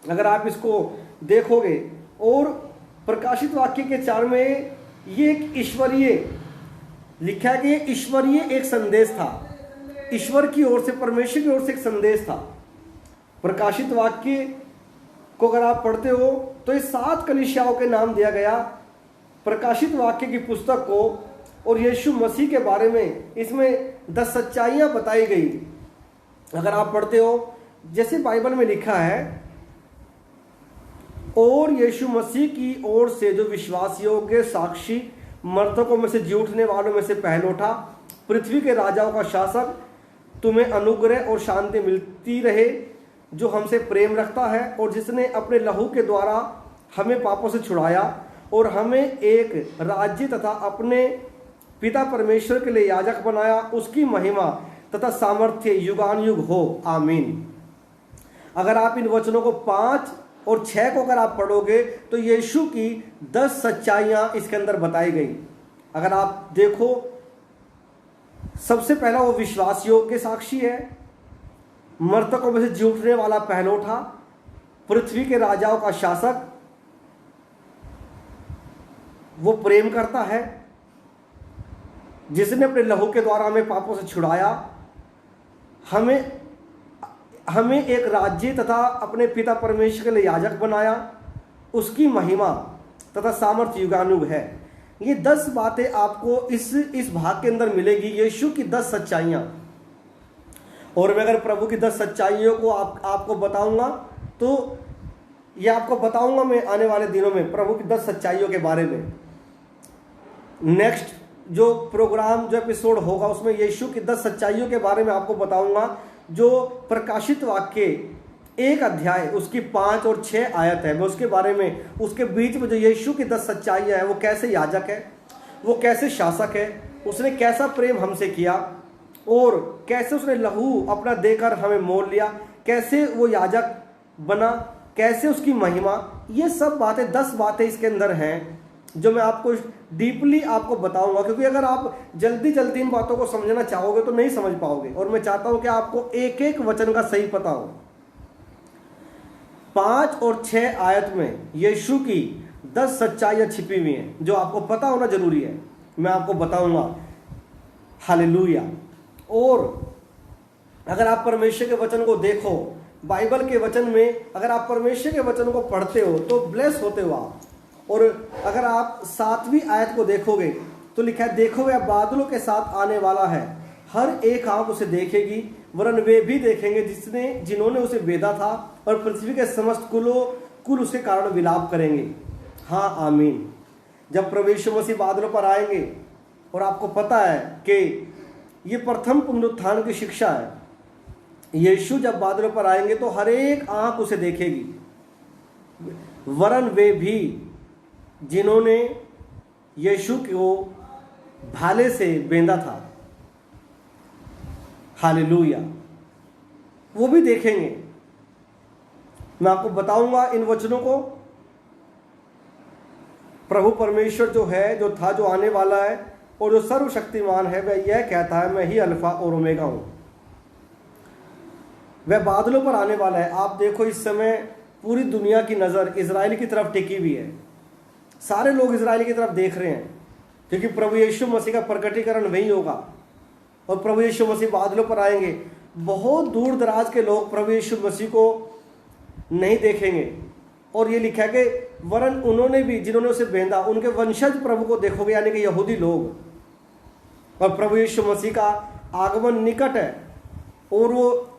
अगर आप इसको देखोगे, और प्रकाशित वाक्य के 4 में ये एक ईश्वरीय लिखा है कि ये ईश्वरीय एक संदेश था, ईश्वर की ओर से, परमेश्वर की ओर से एक संदेश था। प्रकाशित वाक्य को अगर आप पढ़ते हो तो ये 7 कलीसियाओं के नाम दिया गया प्रकाशित वाक्य की पुस्तक को, और यीशु मसीह के बारे में इसमें 10 सच्चाइयां बताई गई। अगर आप पढ़ते हो, जैसे बाइबल में लिखा है, और यीशु मसीह की ओर से जो विश्वासियों के साक्षी, मर्तकों में से जी उठने वालों में से पहलौठा, पृथ्वी के राजाओं का शासक, तुम्हें अनुग्रह और शांति मिलती रहे, जो हमसे प्रेम रखता है और जिसने अपने लहू के द्वारा हमें पापों से छुड़ाया और हमें एक राज्य तथा अपने पिता परमेश्वर के लिए याजक बनाया, उसकी महिमा तथा सामर्थ्य युगानुयुग हो, आमीन। अगर आप इन वचनों को 5 और 6 को अगर आप पढ़ोगे तो यीशु की 10 सच्चाइयां इसके अंदर बताई गई। अगर आप देखो, सबसे पहला वो विश्वास योग्य साक्षी है, मृतकों में से जी उठने वाला पहलौठा, पृथ्वी के राजाओं का शासक, वो प्रेम करता है, जिसने अपने लहू के द्वारा हमें पापों से छुड़ाया, हमें एक राज्य तथा अपने पिता परमेश्वर के लिए याजक बनाया, उसकी महिमा तथा सामर्थ्य युगानुग है। ये 10 बातें आपको इस भाग के अंदर मिलेगी, यीशु की 10 सच्चाइयां। और मैं अगर प्रभु की 10 सच्चाइयों को आपको बताऊंगा तो ये आपको बताऊंगा मैं आने वाले दिनों में प्रभु की 10 सच्चाइयों के बारे में। नेक्स्ट जो प्रोग्राम, जो एपिसोड होगा, उसमें यीशु की 10 सच्चाइयों के बारे में आपको बताऊंगा, जो प्रकाशित वाक्य 1 अध्याय उसकी 5 और 6 आयत है, मैं उसके बारे में, उसके बीच में जो यीशु की 10 सच्चाइयां है, वो कैसे याजक है, वो कैसे शासक है, उसने कैसा प्रेम हमसे किया और कैसे उसने लहू अपना देकर हमें मोल लिया, कैसे वो याजक बना, कैसे उसकी महिमा, ये सब बातें 10 बातें इसके अंदर हैं। जो मैं आपको डीपली आपको बताऊंगा, क्योंकि अगर आप जल्दी जल्दी इन बातों को समझना चाहोगे तो नहीं समझ पाओगे। और मैं चाहता हूं कि आपको एक एक वचन का सही पता हो। 5 और 6 आयत में यीशु की 10 सच्चाइयां छिपी हुई हैं जो आपको पता होना जरूरी है। मैं आपको बताऊंगा। हालेलुया। और अगर आप परमेश्वर के वचन को देखो, बाइबल के वचन में अगर आप परमेश्वर के वचन को पढ़ते हो तो ब्लेस होते हो आप। और अगर आप 7वीं आयत को देखोगे तो लिखा है, देखो वह बादलों के साथ आने वाला है, हर एक आंख उसे देखेगी, वरन वे भी देखेंगे जिन्होंने उसे बेधा था, और पृथ्वी के समस्त कुल उसके कारण विलाप करेंगे। हाँ, आमीन। जब प्रभु यीशु मसीह बादलों पर आएंगे, और आपको पता है कि ये प्रथम पुनरुत्थान की शिक्षा है, यीशु जब बादलों पर आएंगे तो हर एक आंख उसे देखेगी, वरन वे भी जिन्होंने यीशु को भाले से बेंधा था, हालेलुया, वो भी देखेंगे। मैं आपको बताऊंगा इन वचनों को। प्रभु परमेश्वर जो है, जो था, जो आने वाला है और जो सर्वशक्तिमान है, वह यह कहता है, मैं ही अल्फा और ओमेगा हूं। वह बादलों पर आने वाला है। आप देखो, इस समय पूरी दुनिया की नजर इजराइल की तरफ टिकी हुई है। सारे लोग इजराइल की तरफ देख रहे हैं, क्योंकि प्रभु यीशु मसीह का प्रकटीकरण वही होगा। और प्रभु यीशु मसीह बादलों पर आएंगे। बहुत दूर दराज के लोग प्रभु यीशु मसीह को नहीं देखेंगे। और ये लिखा है कि वरन उन्होंने भी जिन्होंने उसे बेंधा, उनके वंशज प्रभु को देखोगे, यानी कि यहूदी लोग। और प्रभु यीशु मसीह का आगमन निकट है और वो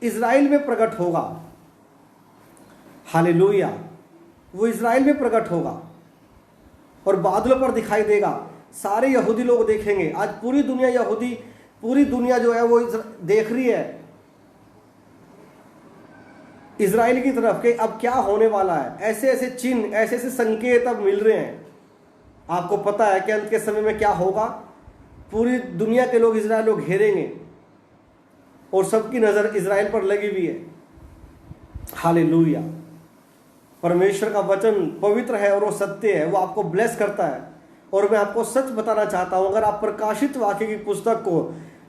इजराइल में प्रकट होगा। हालेलुया। वो इजराइल में प्रकट होगा और बादलों पर दिखाई देगा। सारे यहूदी लोग देखेंगे। आज पूरी दुनिया जो है वो देख रही है इजराइल की तरफ कि अब क्या होने वाला है। ऐसे ऐसे चिन्ह, ऐसे ऐसे संकेत अब मिल रहे हैं। आपको पता है कि अंत के समय में क्या होगा। पूरी दुनिया के लोग इजराइल को घेरेंगे और सबकी नजर इजराइल पर लगी हुई है। हालेलुया। परमेश्वर का वचन पवित्र है और वो सत्य है, वो आपको ब्लेस करता है। और मैं आपको सच बताना चाहता हूं, अगर आप प्रकाशित वाक्य की पुस्तक को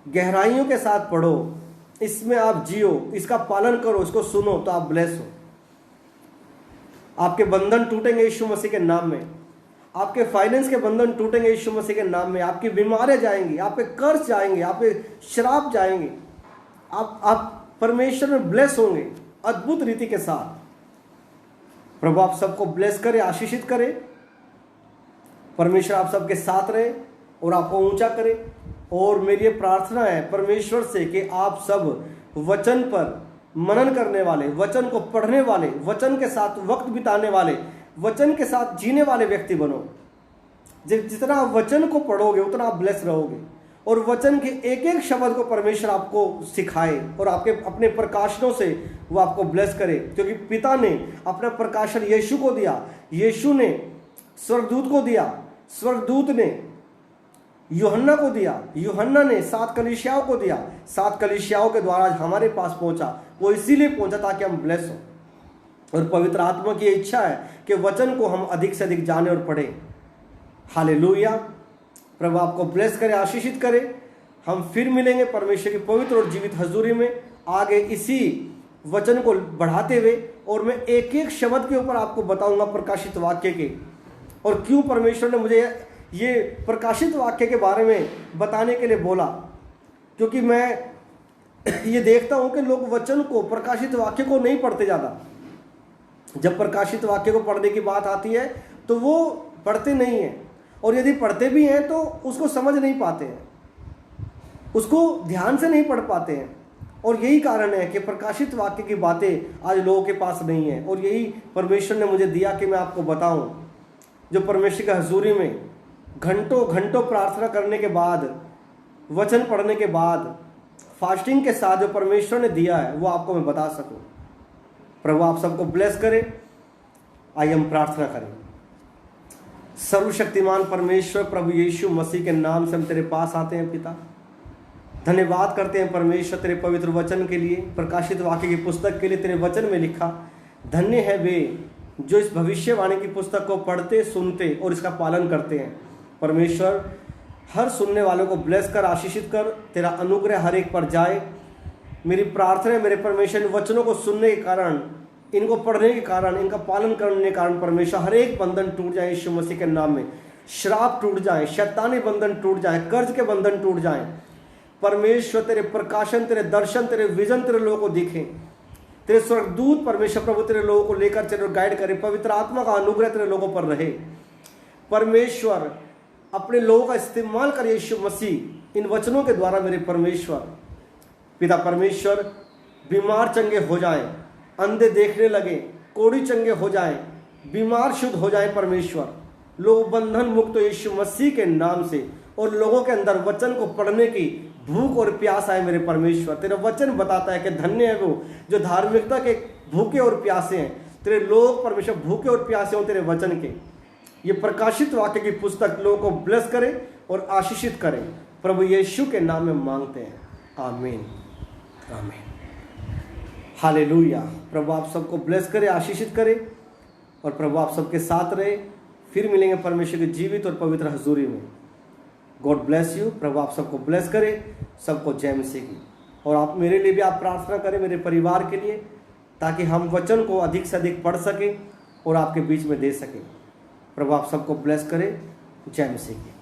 गहराइयों के साथ पढ़ो, इसमें आप जियो, इसका पालन करो, इसको सुनो, तो आप ब्लेस हो। आपके बंधन टूटेंगे यीशु मसीह के नाम में। आपके फाइनेंस के बंधन टूटेंगे यीशु मसीह के नाम में। आपकी बीमारियां जाएंगी, आपके कर्ज जाएंगे, आपके श्राप जाएंगे। आप परमेश्वर में ब्लेस होंगे अद्भुत रीति के साथ। प्रभु आप सबको ब्लेस करे, आशीषित करे। परमेश्वर आप सबके साथ रहे और आपको ऊंचा करे। और मेरी ये प्रार्थना है परमेश्वर से कि आप सब वचन पर मनन करने वाले, वचन को पढ़ने वाले, वचन के साथ वक्त बिताने वाले, वचन के साथ जीने वाले व्यक्ति बनो। जितना आप वचन को पढ़ोगे उतना आप ब्लेस रहोगे। और वचन के एक एक शब्द को परमेश्वर आपको सिखाए और आपके अपने प्रकाशनों से वो आपको ब्लेस करे। क्योंकि पिता ने अपना प्रकाशन यीशु को दिया, यीशु ने स्वर्गदूत को दिया, स्वर्गदूत ने यूहन्ना को दिया, यूहन्ना ने 7 कलीसियाओं को दिया, 7 कलीसियाओं के द्वारा आज हमारे पास पहुंचा। वो इसीलिए पहुंचा ताकि हम ब्लेस हो। और पवित्र आत्मा की इच्छा है कि वचन को हम अधिक से अधिक जाने और पढ़ें। हालेलुया। प्रभु आपको ब्लेस करे, आशीषित करे। हम फिर मिलेंगे परमेश्वर की पवित्र और जीवित हजूरी में आगे इसी वचन को बढ़ाते हुए। और मैं एक एक शब्द के ऊपर आपको बताऊंगा प्रकाशित वाक्य के, और क्यों परमेश्वर ने मुझे ये प्रकाशित वाक्य के बारे में बताने के लिए बोला। क्योंकि मैं ये देखता हूं कि लोग वचन को, प्रकाशित वाक्य को नहीं पढ़ते ज़्यादा। जब प्रकाशित वाक्य को पढ़ने की बात आती है तो वो पढ़ते नहीं हैं, और यदि पढ़ते भी हैं तो उसको समझ नहीं पाते हैं, उसको ध्यान से नहीं पढ़ पाते हैं। और यही कारण है कि प्रकाशित वाक्य की बातें आज लोगों के पास नहीं है। और यही परमेश्वर ने मुझे दिया कि मैं आपको बताऊं। जो परमेश्वर की हजूरी में घंटों घंटों प्रार्थना करने के बाद, वचन पढ़ने के बाद, फास्टिंग के साथ जो परमेश्वर ने दिया है वो आपको मैं बता सकूं। प्रभु आप सबको ब्लेस करे। आइए हम प्रार्थना करें। सर्वशक्तिमान परमेश्वर प्रभु यीशु मसीह के नाम से हम तेरे पास आते हैं पिता। धन्यवाद करते हैं परमेश्वर तेरे पवित्र वचन के लिए, प्रकाशित वाक्य की पुस्तक के लिए। तेरे वचन में लिखा, धन्य है वे जो इस भविष्यवाणी की पुस्तक को पढ़ते, सुनते और इसका पालन करते हैं। परमेश्वर हर सुनने वालों को ब्लेस कर, आशीषित कर, तेरा अनुग्रह हर एक पर जाए। मेरी प्रार्थना है मेरे परमेश्वर, इन वचनों को सुनने के कारण, इनको पढ़ने के कारण, इनका पालन करने के कारण परमेश्वर हर एक बंधन टूट जाए यीशु मसीह के नाम में। श्राप टूट जाए, शैतानी बंधन टूट जाए, कर्ज के बंधन टूट जाए। परमेश्वर तेरे प्रकाशन, तेरे दर्शन, तेरे विजन तेरे लोगों को दिखे। तेरे स्वर्गदूत परमेश्वर प्रभु तेरे लोगों को लेकर चले और गाइड करे। पवित्र आत्मा का अनुग्रह तेरे लोगों पर रहे। परमेश्वर अपने लोगों का इस्तेमाल कर यीशु मसीह इन वचनों के द्वारा। मेरे परमेश्वर पिता परमेश्वर, बीमार चंगे हो जाएं, अंधे देखने लगे, कोढ़ी चंगे हो जाएं, बीमार शुद्ध हो जाएं। परमेश्वर लोग बंधन मुक्त हो यीशु मसीह के नाम से, और लोगों के अंदर वचन को पढ़ने की भूख और प्यास आए। मेरे परमेश्वर तेरा वचन बताता है कि धन्य है वो जो धार्मिकता के भूखे और प्यासे हैं। तेरे लोग परमेश्वर भूखे और प्यासे हो तेरे वचन के। ये प्रकाशित वाक्य की पुस्तक लोगों को ब्लेस करे और आशीषित करे। प्रभु यीशु के नाम में मांगते हैं, आमीन आमीन। हालेलुया। प्रभु आप सबको ब्लेस करे, आशीषित करे, और प्रभु आप सबके साथ रहे। फिर मिलेंगे परमेश्वर की जीवित और पवित्र हजूरी में। God bless you. प्रभु आप सबको ब्लेस करे, सबको जय मसीह की। और आप मेरे लिए भी आप प्रार्थना करें, मेरे परिवार के लिए, ताकि हम वचन को अधिक से अधिक पढ़ सकें और आपके बीच में दे सकें। प्रभु आप सबको ब्लेस करे। जय मसीह की।